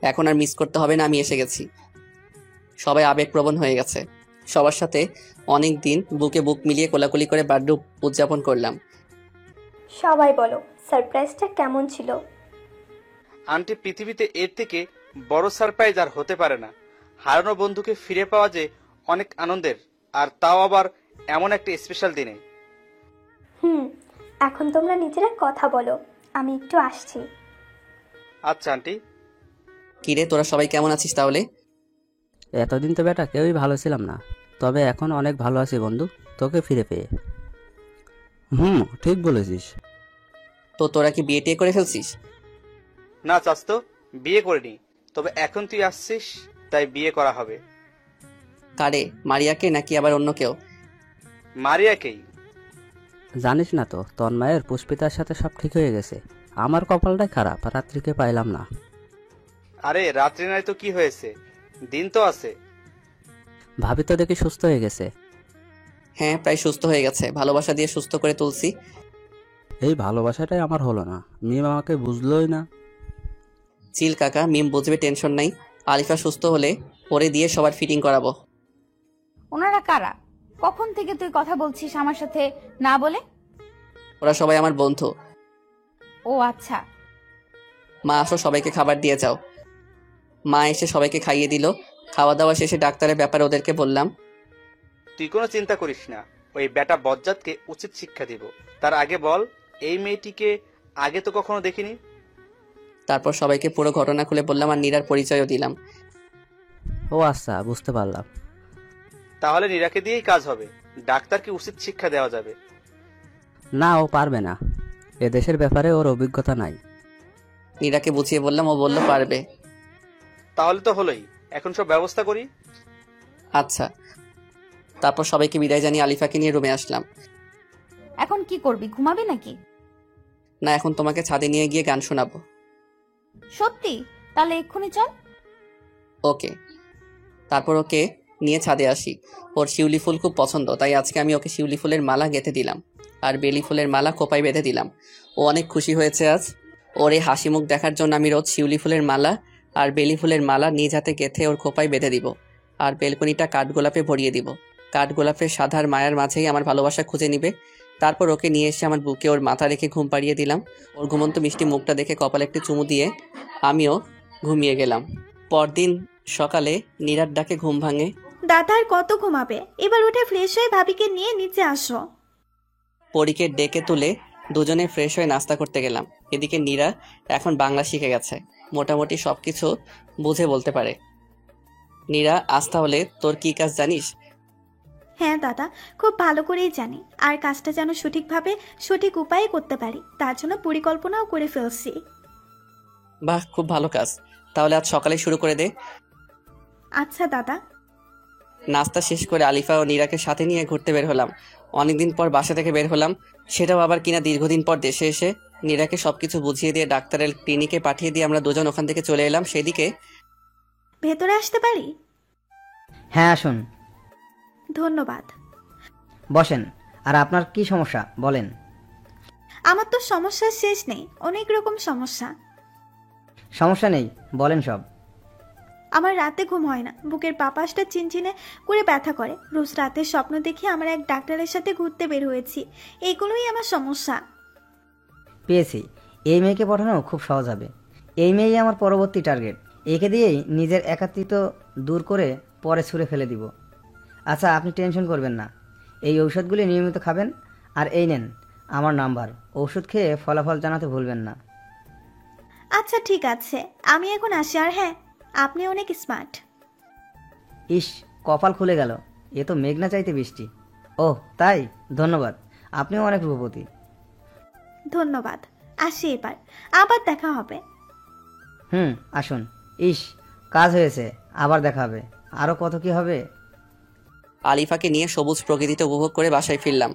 এখন আর মিস করতে হবে না, আমি এসে গেছি। সবাই আবেগপ্রবণ হয়ে গেছে। সবার সাথে অনেক দিন বুকে বুক মিলিয়ে কোলাকুলি করে বার্থডে উদযাপন করলাম। সবাই বলো সারপ্রাইজটা কেমন ছিল? আন্টি, পৃথিবীতে এর থেকে বড় সারপ্রাইজ আর হতে পারে না। হারানো বন্ধুকে ফিরে পাওয়া যে অনেক আনন্দের, আর তাও আবার এমন একটা স্পেশাল দিনে। এখন তোমরা নিজেরা কথা বলো, আমি একটু আসছি। আচ্ছা আন্টি। কিরে, তোরা সবাই কেমন আছিস তাহলে? এতদিন তো বেটা কেউই ভালো ছিলাম না, তবে এখন অনেক ভালো আছি বন্ধু, তোকে ফিরে পেয়ে। ঠিক বলেছিস। তো তোরা কি বিয়ে টিয়ে করে ফেলছিস? না চাস্তো, বিয়ে করিনি, তবে এখন তুই আসছিস তাই বিয়ে করা হবে। কারে, মারিয়াকে নাকি আবার অন্য কেউ? মারিয়াকেই। জানিস না তো, তন্ময়ের পুষ্পিতার সাথে সব ঠিক হয়ে গেছে। আমার কপালটাই খারাপ, রাত্রিকে পাইলাম না। আরে রাত্রি নাই তো কি হয়েছে, দিন তো আছে। ভাবি তো দেখি সুস্থ হয়ে গেছে। হ্যাঁ, প্রায় সুস্থ হয়ে গেছে, ভালোবাসা দিয়ে সুস্থ করে তুলছি। এই ভালোবাসাটাই আমার হলো না, মিম আমাকে বুঝলোই না। চিল কাকা, মিম বুঝবে, টেনশন নাই। আলিফা সুস্থ হলে ওরে দিয়ে সবার ফিটিং করাবো। ওনারা কারা? কখন থেকে তুই কথা বলছিস আমার সাথে না বলে? ওরা সবাই আমার বন্ধু। ও আচ্ছা। মা আসো, সবাইকে খাবার দিয়ে যাও। মা এসে সবাইকে খাইয়ে দিল। খাওয়া দাওয়া শেষে ডাক্তারের ব্যাপারে ওদেরকে বললাম। তুই কোনো চিন্তা করিস না, ওই বেটা বজ্জাতকে উচিত শিক্ষা দিব। তার আগে বল, এই মেয়েটিকে আগে তো কখনো দেখিনি। তারপর সবাইকে পুরো ঘটনা খুলে বললাম আর নীরার পরিচয়ও দিলাম। ও আচ্ছা, বুঝতে পারলাম। তাহলে নীরাকে দিয়েই কাজ হবে, ডাক্তারকে উচিত শিক্ষা দেওয়া যাবে। না, ও পারবে না, এদেশের ব্যাপারে ওর অভিজ্ঞতা নাই। নীরাকে বুঝিয়ে বললাম, ও বলল পারবে। তাহলে তো হলোই, এখন সব ব্যবস্থা করি। আচ্ছা। তারপর সবাইকে বিদায় জানিয়ে আলিফাকে নিয়ে রুমে আসলাম। এখন কি করবি, ঘুমাবি নাকি? না, এখন তোমাকে ছাদে নিয়ে গিয়ে গান শোনাবো। সত্যি? তাহলে এক্ষুনি চল। ওকে। তারপর ওকে নিয়ে ছাদে আসি। ওর শিউলি ফুল খুব পছন্দ, তাই আজকে আমি ওকে শিউলি ফুলের মালা গেঁথে দিলাম আর বেলি ফুলের মালা খোপায় বেঁধে দিলাম। ও অনেক খুশি হয়েছে আজ। ওর এই হাসি মুখ দেখার জন্য আমি রোজ শিউলি ফুলের মালা আর বেলি ফুলের মালা নিজ হাতে গেঁথে ওর খোপায় বেঁধে দিব আর বেলকনিটা কাঠগোলাপে ভরিয়ে দিব। কাঠগোলাপের সাধার মায়ার মাঝেই আমার ভালোবাসা খুঁজে নিবে। তারপর ওকে নিয়ে এসে আমার বুকে ওর মাথা রেখে ঘুম পাড়িয়ে দিলাম। ওর ঘুমন্ত মিষ্টি মুখটা দেখে কপালে একটি চুমু দিয়ে আমিও ঘুমিয়ে গেলাম। পরদিন সকালে নীরার ডাকে ঘুম ভাঙে। দাদা আর কত ঘুমাবে, এবার উঠে ফ্রেশ হয়ে ভাবিকে নিয়ে নিচে আসো। পরীকে ডেকে তুলে দুজনে ফ্রেশ হয়ে নাস্তা করতে গেলাম। এদিকে নীরা এখন বাংলা শিখে গেছে, মোটামুটি সবকিছু বুঝে বলতে পারে। নীরা, আজ তাহলে তোর কি কাজ জানিস? হ্যাঁ দাদা, খুব ভালো করেই জানি, আর কাজটা যেন সঠিকভাবে সঠিক উপায়ে করতে পারি তার জন্য পরিকল্পনাও করে ফেলছি। বাহ, খুব ভালো কাজ। তাহলে আজ সকালে শুরু করে দে। আচ্ছা দাদা। নাস্তা শেষ করে আলিফা ও নীরাকে সাথে নিয়ে ঘুরতে বের হলাম। অনেকদিন পর বাসা থেকে বের হলাম, সেটাও আবার কিনা দীর্ঘদিন পর দেশে এসে। নীরাকে সবকিছু বুঝিয়ে দিয়ে ডাক্তারের ক্লিনিকে পাঠিয়ে দিয়ে আমরা দুজন ওখান থেকে চলে এলাম। সেদিকে ভেতরে আসতে পারি? হ্যাঁ আসুন। ধন্যবাদ। বসেন। আর আপনার কি সমস্যা বলেন? আমার তো সমস্যার শেষ নেই, অনেক রকম সমস্যা। সমস্যা নেই, বলেন সব। আমার রাতে ঘুম হয় না, বুকের পাপাসটা চিনচিনে করে ব্যথা করে, রোজ রাতে স্বপ্ন দেখে আমার এক ডাক্তারের সাথে ঘুরতে বের হয়েছি, এগুলোই আমার সমস্যা। পেয়েছি, এই মেয়েকে পাঠানো খুব সহজ হবে। এই মেয়েই আমার পরবর্তী টার্গেট। একে দিয়েই নিজের একাত্মিত্ব দূর করে পরে ছুঁড়ে ফেলে দিব। আচ্ছা, আপনি টেনশন করবেন না, এই ঔষধগুলি নিয়মিত খাবেন। আর এই নেন আমার নাম্বার, ওষুধ খেয়ে ফলাফল জানাতে ভুলবেন না। আচ্ছা ঠিক আছে, আমি এখন আসি। আর হ্যাঁ, আপনি অনেক স্মার্ট। ইস, কপাল খুলে গেল, এ তো মেঘনা চাইতে বৃষ্টি। ওহ তাই, ধন্যবাদ, আপনিও অনেক রূপবতী। ধন্যবাদ, আসি এবার, আবার দেখা হবে। আসুন। ইস, কাজ হয়েছে, আবার দেখা হবে, আরও কত কি হবে। আলিফাকে নিয়ে সবুজ প্রকৃতিতে উপভোগ করে বাসায় ফিরলাম।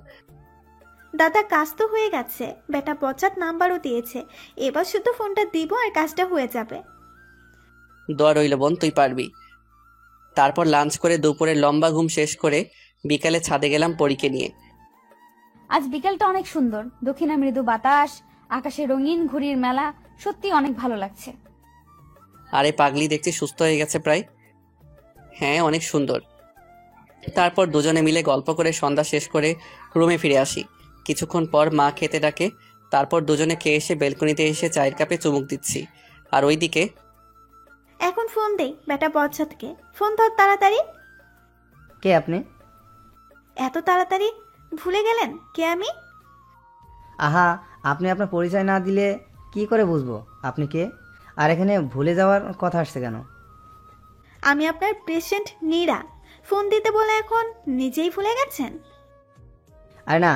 দাদা, কাজ তো হয়ে গেছে, বেটা পচাত নাম্বারও দিয়েছে, এবার শুধু ফোনটা দিব আর কাজটা হয়ে যাবে। দোয়া রইল বোন, তুই পারবি। তারপর লাঞ্চ করে দুপুরে লম্বা ঘুম শেষ করে বিকালে ছাদে গেলাম পরীকে নিয়ে। আজ বিকেলটা অনেক সুন্দর, দক্ষিণা মৃদু বাতাস, আকাশে রঙিন ঘুড়ির মেলা, সত্যি অনেক ভালো লাগছে। আরে পাগলি দেখছি সুস্থ হয়ে গেছে প্রায়। হ্যাঁ, অনেক সুন্দর। তারপর দুজনে মিলে গল্প করে সন্ধ্যা শেষ করে রুমে ফিরে আসি। কিছুক্ষণ পর মা খেতে ডাকে। তারপর দুজনে খেয়ে এসে বেলকনিতে এসে চায়ের কাপে চুমুক দিচ্ছি। আর ওইদিকে এখন ফোন দেই বেটা বজ্জাতকে। ফোন ধর তাড়াতাড়ি। কে আপনি? এত তাড়াতাড়ি ভুলে গেলেন কে আমি? আহা, আপনি আপনার পরিচয় না দিলে কি করে বুঝবো আপনি কে? আর এখানে ভুলে যাওয়ার কথা আসছে কেন? আমি আপনার পেশেন্ট নীরা। ফোন দিতে বলে এখন নিজেই ভুলে গেছেন? আরে না,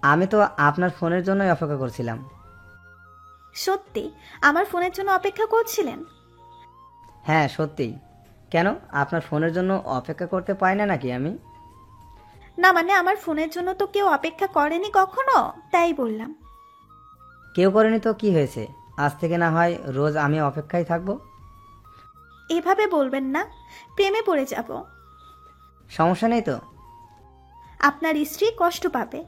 আমি তো আপনার ফোনের জন্যই অপেক্ষা করছিলাম। সত্যি আমার ফোনের জন্য অপেক্ষা করছিলেন? হ্যাঁ সত্যিই। কেন, আপনার ফোনের জন্য অপেক্ষা করতে পাই না নাকি আমি? না মানে আমার ফোনের জন্য তো কেউ অপেক্ষা করেনি কখনো, তাই বললাম। কেউ করেনি তো কি হয়েছে, আজ থেকে না হয় রোজ আমি অপেক্ষায় থাকবো। এভাবে বলবেন না, প্রেমে পড়ে যাব। সমস্যা নেই তো? আপনার স্ত্রী কষ্ট পাবে।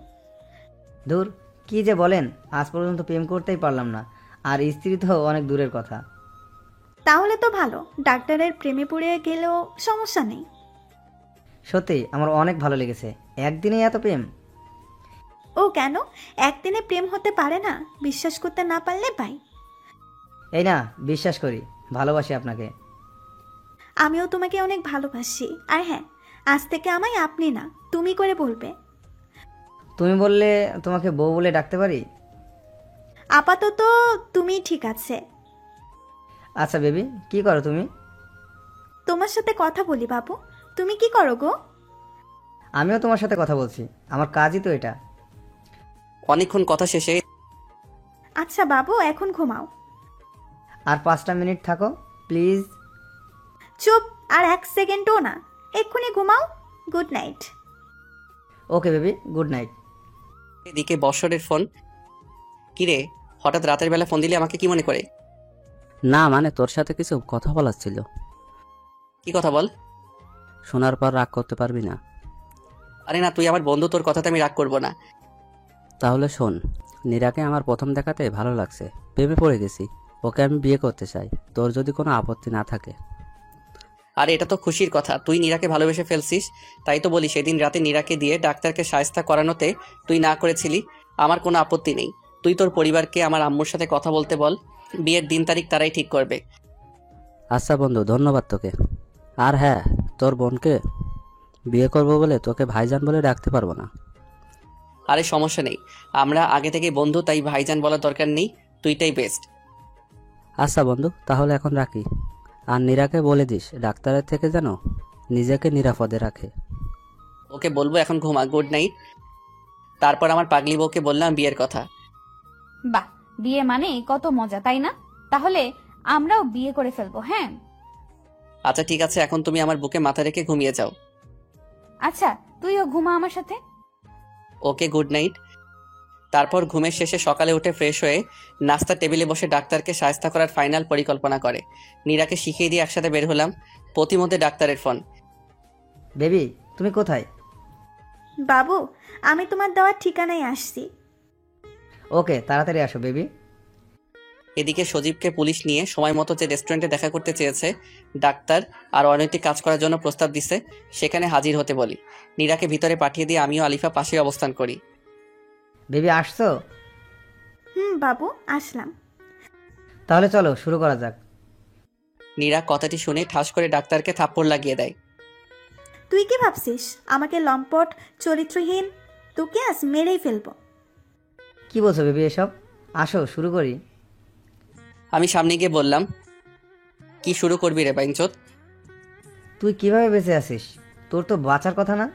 দূর, কি যে বলেন, আজ পর্যন্ত প্রেম করতেই পারলাম না, আর স্ত্রী তো অনেক দূরের কথা। তাহলে তো ভালো, ডাক্তারের প্রেমে পড়ে গেলেও সমস্যা নেই। সত্যি আমার অনেক ভালো লেগেছে। একদিনেই এত প্রেম? ও কেন, একদিনে প্রেম হতে পারে না? বিশ্বাস করতে না পারলে ভাই। এই না, বিশ্বাস করি, ভালোবাসি আপনাকে। আমিও তোমাকে অনেক ভালোবাসি। আর হ্যাঁ, আজ থেকে আমায় আপনি না তুমি করে বলবে। তুমি বললে তোমাকে বউ বলে ডাকতে পারি? আপাতত তুমি ঠিক আছে। আচ্ছা বেবি, কি করো তুমি? তোমার সাথে কথা বলি বাবু। তুমি কি করো গো? আমিও তোমার সাথে কথা বলছি, আমার কাজই তো এটা। অনেকক্ষণ কথা শেষে আচ্ছা বাবু, এখন ঘুমাও। আর 5টা মিনিট থাকো প্লিজ। চুপ, আর 1 সেকেন্ডও না, এক্ষুনি ঘুমাও। Good night. Okay baby, good night. এদিকে বৎসরের ফোন। কিরে, হঠাৎ রাতের বেলা ফোন দিলে আমাকে কি মনে করে? না মানে তোর সাথে কিছু কথা বলার ছিল। কি কথা বল? শোনার পর রাগ করতে পারবি না। আরে না, তুই আমার বন্ধু, তোর কথাতে আমি রাগ করবো না। তাহলে শোন, নীরাকে আমার প্রথম দেখাতে ভালো লাগছে, প্রেমে পড়ে গেছি। ওকে আমি বিয়ে করতে চাই, তোর যদি কোনো আপত্তি না থাকে। আরে এটা তো খুশির কথা, তুই নীরাকে ভালোবেসে ফেলছিস। তাই তো বলি, সেদিন রাতে নীরাকে দিয়ে ডাক্তারকে সায়স্তা করানোতে তুই না করেছিলি। আমার কোনো আপত্তি নেই। তুই তোর পরিবারকে আমার আম্মুর সাথে কথা বলতে বল, বিয়ের দিন তারিখ তারাই ঠিক করবে। আচ্ছা বন্ধু, ধন্যবাদ তোকে। আর হ্যাঁ, তোর বোনকে বিয়ে করবো বলে তোকে ভাইজান বলে ডাকতে পারবো না। আরে সমস্যা নেই, আমরা আগে থেকে বন্ধু, তাই ভাইজান বলার দরকার নেই, তুইটাই বেস্ট। আচ্ছা বন্ধু, তাহলে এখন রাখি। আর নীরাকে বলে দিস ডাক্তারের থেকে যেন নিজেকে নিরাপদে রাখে। ওকে বলবো, এখন ঘুমা, গুড নাইট। তারপর আমার পাগলি বউকে বললাম বিয়ের কথা। বাহ, বিয়ে মানে কত মজা, তাই না? তাহলে আমরাও বিয়ে করে ফেলবো। হ্যাঁ আচ্ছা ঠিক আছে, এখন তুমি আমার বুকে মাথা রেখে ঘুমিয়ে যাও। আচ্ছা, তুইও ঘুমা আমার সাথে। ওকে, গুড নাইট। তারপর ঘুমের শেষে সকালে উঠে ফ্রেশ হয়ে নাস্তার টেবিলে বসে ডাক্তারকে সাহায্য করার ফাইনাল পরিকল্পনা করে নীরাকে শিখিয়ে দিয়ে একসাথে বের হলাম। প্রতিমধ্যে ডাক্তারের ফোন। বেবি, তুমি কোথায়? বাবু, আমি তোমার দেওয়ার ঠিকানায় আসছি। ওকে, তাড়াতাড়ি আসো বেবি। এদিকে সজীবকে পুলিশ নিয়ে সময় মতো যে রেস্টুরেন্টে দেখা করতে চেয়েছে ডাক্তার আর অনৈতিক কাজ করার জন্য প্রস্তাব দিছে, সেখানে হাজির হতে বলি। নীরাকে ভিতরে পাঠিয়ে দিয়ে আমিও আলিফা পাশে অবস্থান করি। বেবি আসছো? বাবু আসলাম। তাহলে চলো শুরু করা যাক। নীরা কথাটি শুনে ঠাস করে ডাক্তারকে থাপ্পড় লাগিয়ে দেয়। তুই কি ভাবছিস আমাকে লম্পট চরিত্রহীন? তোকে আজ মেরেই ফেলবো। কি বলছো বেবি এসব? আসো শুরু করি। আমি সামনে গিয়ে বললাম, কি শুরু করবি রে বাইনচোদ? তুই কিভাবে বেঁচে আছিস? তোর তো বাঁচার কথা না?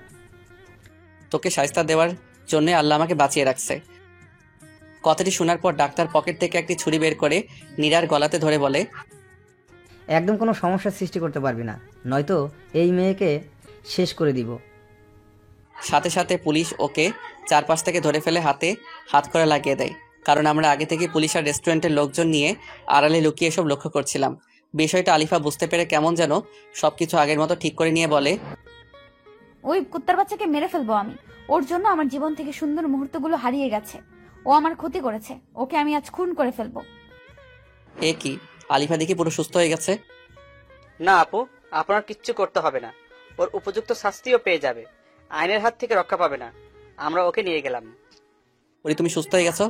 তোকে সাজতা দেওয়ার জন্য আল্লাহ আমাকে বাঁচিয়ে রাখছে। কথাটি শোনার পর ডাক্তার পকেট থেকে একটি ছুরি বের করে নীরার গলাতে ধরে বলে, একদম কোনো সমস্যার সৃষ্টি করতে পারবি না, নয়তো এই মেয়েকে শেষ করে দিব। সাথে সাথে পুলিশ ওকে চারপাশ থেকে ধরে ফেলে হাতে হাত করে লাগিয়ে দেয়। কারণ আমরা আগে থেকে পুলিশ আর রেস্টুরেন্টের লোকজন নিয়ে আড়ালে লুকিয়ে সব লক্ষ্য করছিলাম। বিষয়টা আলিফা বুঝতে পেরে কেমন যেন সবকিছু আগের মতো ঠিক করে নিয়ে বলে, ওই কুত্তার বাচ্চাকে মেরে ফেলবো আমি। ওর জন্য আমার জীবন থেকে সুন্দর মুহূর্তগুলো হারিয়ে গেছে। ও আমার ক্ষতি করেছে, ওকে আমি আজ খুন করে ফেলবো। এ কি, আলিফা দেখি পুরো সুস্থ হয়ে গেছে। না আপু, আপনার কিচ্ছু করতে হবে না। ওর উপযুক্ত শাস্তিও পেয়ে যাবে, আইনের হাত থেকে রক্ষা পাবে না। আমরা ওকে নিয়ে গেলাম। পরি, তুমি সুস্থ হয়ে গেছো?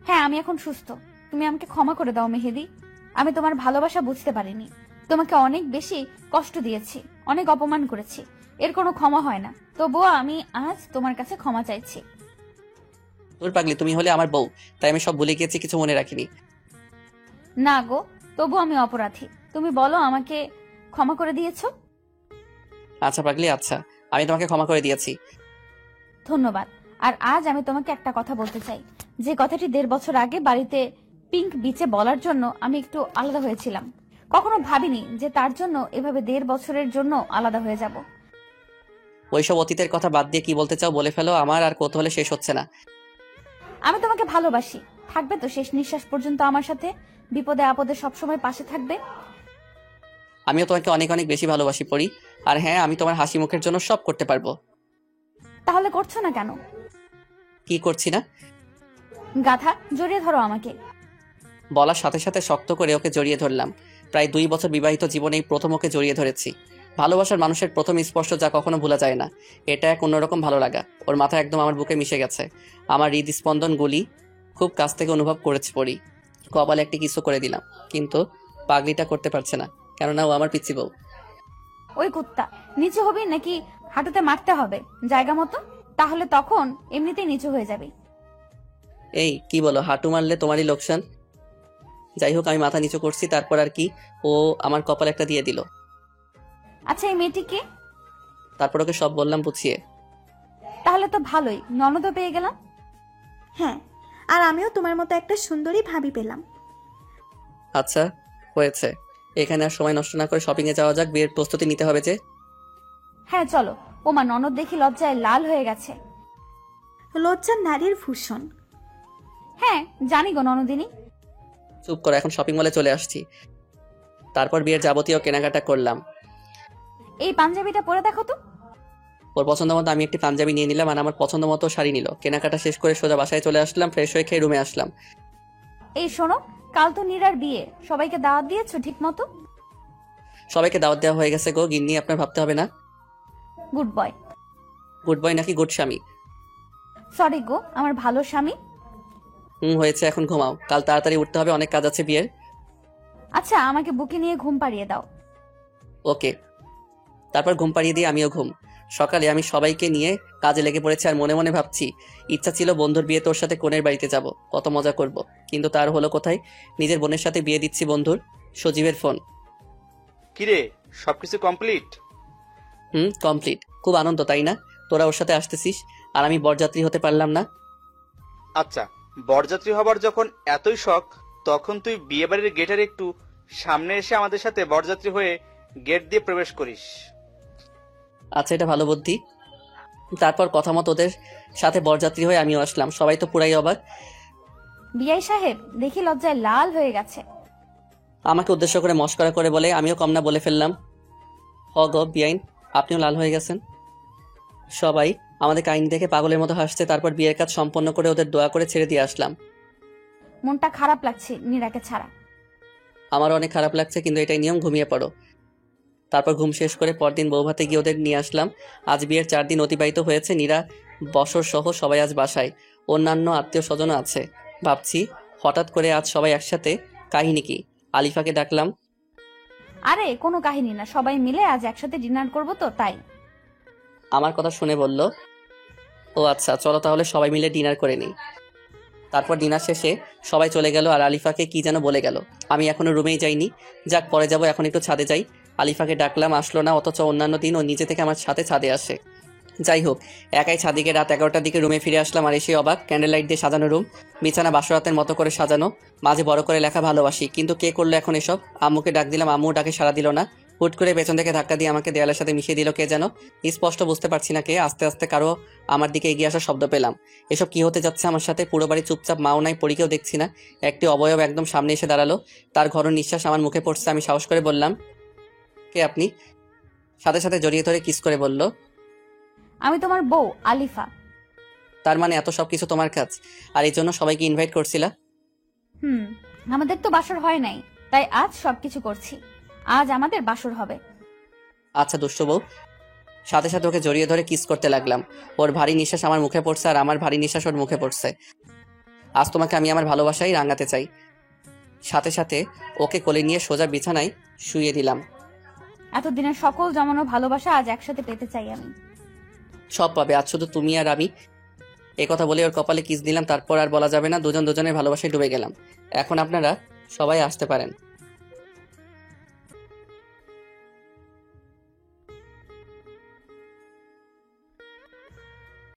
হ্যাঁ, আমি এখন সুস্থ। তুমি আমাকে ক্ষমা করে দাও মেহেদি। আমি তোমার ভালোবাসা বুঝতে পারিনি। তোমাকে অনেক বেশি কষ্ট দিয়েছি, অনেক অপমান করেছি। এর কোনো ক্ষমা হয় না। তবুও আমি আজ তোমার কাছে ক্ষমা চাইছি। তোর পাগলি, তুমি হলে আমার বউ, তাই আমি সব ভুলে গিয়েছি, কিছু মনে রাখিনি। না গো, তবু আমি অপরাধী। তুমি বলো আমাকে ক্ষমা করে দিয়েছো? আচ্ছা পাগলি, আচ্ছা, আমি তোমাকে ক্ষমা করে দিয়েছি। ধন্যবাদ। আর আজ আমি তোমাকে একটা কথা বলতে চাই, যে কথাটি 1.5 বছর আগে বাড়িতে পিঙ্ক বিচে বলার জন্য আমি একটু আলাদা হয়েছিলাম। কখনো ভাবিনি যে তার জন্য এভাবে 1.5 বছরের জন্য আলাদা হয়ে যাব। ওইসব অতীতের কথা বাদ দিয়ে কি বলতে চাও বলে ফেলো, আমার আর কৌতূহলে শেষ হচ্ছে না। আমি তোমাকে ভালোবাসি। থাকবে তো শেষ নিঃশ্বাস পর্যন্ত আমার সাথে? বিপদে আপদে সবসময় পাশে থাকবে? আমিও তোমাকে অনেক অনেক বেশি ভালোবাসি পরি। আর হ্যাঁ, আমি তোমার হাসি মুখের জন্য সব করতে পারবো। তাহলে করছো না কেন? কি করছি না? গাধা, জড়িয়ে ধরো আমাকে। বলার সাথে সাথে শক্ত করে ওকে জড়িয়ে ধরলাম। প্রায় 2 বছর বিবাহিত জীবনেই প্রথম ওকে জড়িয়ে ধরেছি। ভালোবাসার মানুষের প্রথম স্পর্শ যা কখনো ভোলা যায় না। এটা এক অন্যরকম ভালো লাগা। ওর মাথা একদম আমার বুকে মিশে গেছে। আমার হৃদস্পন্দন গুলি খুব কাছ থেকে অনুভব করেছে পরি। কপালে একটি কিসও করে দিলাম, কিন্তু পাগলিটা করতে পারছে না, কেননা ও আমার পিচ্চি বউ। ওই কুত্তা, নিচু হবি নাকি হাঁটুতে মারতে হবে জায়গা মতো? তাহলে তখন এমনিতেই নিচু হয়ে যাবে। এই কি বলো, হাঁটু মারলে তোমারই লোকসান। যাই হোক, আমি মাথা নিচু করছি, তারপর আর কি, ও আমার কপাল একটা দিয়ে দিল। আচ্ছা, এই মেয়েটি কে? তারপর ওকে সব বললাম বুঝিয়ে। তাহলে তো ভালোই, ননদও পেয়ে গেলাম। হ্যাঁ, আর আমিও তোমার মতো একটা সুন্দরী ভাবি পেলাম। আচ্ছা হয়েছে, এখানে আর সময় নষ্ট না করে শপিং এ যাওয়া যাক, বিয়ের প্রস্তুতি নিতে হবে যে। হ্যাঁ চলো। ওমা, ননদ দেখি লজ্জায় লাল হয়ে গেছে। লজ্জা নারীর ভূষণ। হ্যাঁ জানি গো ননদিনী। চুপ করো, এখন শপিং মলে চলে আসছি। তারপর বিয়ের যাবতীয় কেনাকাটা করলাম। এই পাঞ্জাবিটা পরে দেখো তো। ওর পছন্দ মতো আমি একটি পাঞ্জাবি নিয়ে নিলাম, আর আমার পছন্দ মতো শাড়ি নিল। কেনাকাটা শেষ করে সোজা বাসায় চলে আসলাম, ফ্রেশ হয়ে খেয়ে রুমে আসলাম। এই শোনো, কাল তো নীরার বিয়ে, সবাইকে দাওয়াত দিয়েছো ঠিক মতো? সবাইকে দাওয়াত দেওয়া হয়ে গেছে গো গিন্নি, আপনার ভাবতে হবে না। Good boy. গুড বয় নাকি গুড স্বামী? সরি গো, আমার ভালো স্বামী। হয়েছে, এখন ঘুমাও, কাল তাড়াতাড়ি উঠতে হবে, অনেক কাজ আছে বিয়ের। আচ্ছা, আমাকে বুকে নিয়ে ঘুম পাড়িয়ে দাও। ওকে। তারপর ঘুম পাড়িয়ে দিয়ে আমিও ঘুম। সকালে আমি সবাইকে নিয়ে কাজে লেগে পড়েছি, আর মনে মনে ভাবছি, ইচ্ছা ছিল বন্ধুর বিয়ে তোর সাথে কোনের বাড়িতে যাব, কত মজা করব, কিন্তু তার হলো কোথায়। নিজের বোনের সাথে বিয়ে দিচ্ছি বন্ধুর। সজীবের ফোন। কিরে, সবকিছু কমপ্লিট? কমপ্লিট। খুব আনন্দ তাই না? তোরা ওর সাথে আসতেছিস আর আমি বরযাত্রী হতে পারলাম না। আচ্ছা, বরযাত্রী হবার যখন এতই শখ, তখন তুই বিয়েবাড়ির গেটের একটু সামনে এসে আমাদের সাথে বরযাত্রী হয়ে গেট দিয়ে প্রবেশ করিস। আচ্ছা, এটা ভালো বুদ্ধি। তারপর কথা মতো ওদের সাথে বরযাত্রী হয়ে আমিও আসলাম। সবাই তো পুরাই অবাক। বিআই সাহেব দেখি লজ্জায় লাল হয়ে গেছে। আমাকে উদ্দেশ্য করে মস্করা করে বলে, আমিও কম না বলে ফেললাম, হ গো বিআইন, আপনিও লাল হয়ে গেছেন। সবাই আমাদের কাহিনী দেখে পাগলের মতো হাসছে। তারপর বিয়ের কাজ সম্পন্ন করে ওদের দোয়া করে ছেড়ে দিয়ে আসলাম। মনটা খারাপ লাগছে নীরাকে ছাড়া। আমারও অনেক খারাপ লাগছে, কিন্তু এটাই নিয়ম, ঘুমিয়ে পড়ো। তারপর ঘুম শেষ করে পরদিন বৌভাতে গিয়ে ওদের নিয়ে আসলাম। আজ বিয়ের 4 দিন অতিবাহিত হয়েছে। নীরা, বসর সহ সবাই আজ বাসায়, অন্যান্য আত্মীয় স্বজনও আছে। ভাবছি হঠাৎ করে আজ সবাই একসাথে, কাহিনী কি? আলিফাকে ডাকলাম। আরে কোনো কাহিনী না, সবাই মিলে আজ একসাথে ডিনার করব তো তাই। আমার কথা শুনে বলল, ও আচ্ছা, চলো তাহলে সবাই মিলে ডিনার করে নিই। তারপর ডিনার শেষে সবাই চলে গেল, আর আলিফাকে কি যেন বলে গেল। আমি এখনো রুমেই যাইনি, যাক পরে যাব, এখন একটু ছাদে যাই। আলিফাকে ডাকলাম, আসলো না, অথচ অন্যান্য দিন ও নিজে থেকে আমার সাথে ছাদে আসে। যাই হোক, একাই ছাদে গিয়ে রাত 11টার দিকে রুমে ফিরে আসলাম, আর এসে অবাক, ক্যান্ডেল লাইট দিয়ে সাজানো রুম, বিছানা বাসরাতের মতো করে সাজানো, মাঝে বড় করে লেখা ভালোবাসি। কিন্তু কে করলো এখন এসব? আম্মুকে ডাক দিলাম, আম্মু ডাকে সাড়া দিল না। হুট করে পেছন থেকে ধাক্কা দিয়ে আমাকে দেয়ালের সাথে মিশিয়ে দিল কে যেন, স্পষ্ট বুঝতে পারছি না কে। আস্তে আস্তে কারো আমার দিকে এগিয়ে আসার শব্দ পেলাম। এসব কি হতে যাচ্ছে আমার সাথে? পুরো বাড়ি চুপচাপ, মাও নাই, পরীকেও দেখছি না। একটি অবয়ব একদম সামনে এসে দাঁড়ালো, তার ঘর নিঃশ্বাস আমার মুখে পড়ছে। আমি সাহস করে বললাম, কে আপনি? সাথে সাথে জড়িয়ে ধরে কিস করে বলল, আমি তোমার বউ আলিফা। তার মানে এত সবকিছু তোমার কাজ, আর এই জন্য সবাইকে ইনভাইট করছিলা? আমাদের তো বাসর হয় নাই, তাই আজ সবকিছু করছি। আজ আমাদের বাসর হবে। আচ্ছা দুষ্টু বউ। সাথে সাথে ওকে জড়িয়ে ধরে কিস করতে লাগলাম। ওর ভারী নিঃশ্বাস আমার মুখে পড়ছে আর আমার ভারী নিঃশ্বাস ওর মুখে পড়ছে। আজ তোমাকে আমি আমার ভালোবাসাই রাঙাতে চাই। সাথে সাথে ওকে কোলে নিয়ে সোজা বিছানায় শুইয়ে দিলাম। এতদিনের সকল জমানো ভালোবাসা আজ একসাথে পেতে চাই আমি। সব পাবে, আজ শুধু তুমি আর আমি। এই কথা বলে ওর কপালে কিস দিলাম, তারপর আর বলা যাবে না, দুজন দুজনের ভালোবাসায় ডুবে গেলাম। এখন আপনারা সবাই আসতে পারেন।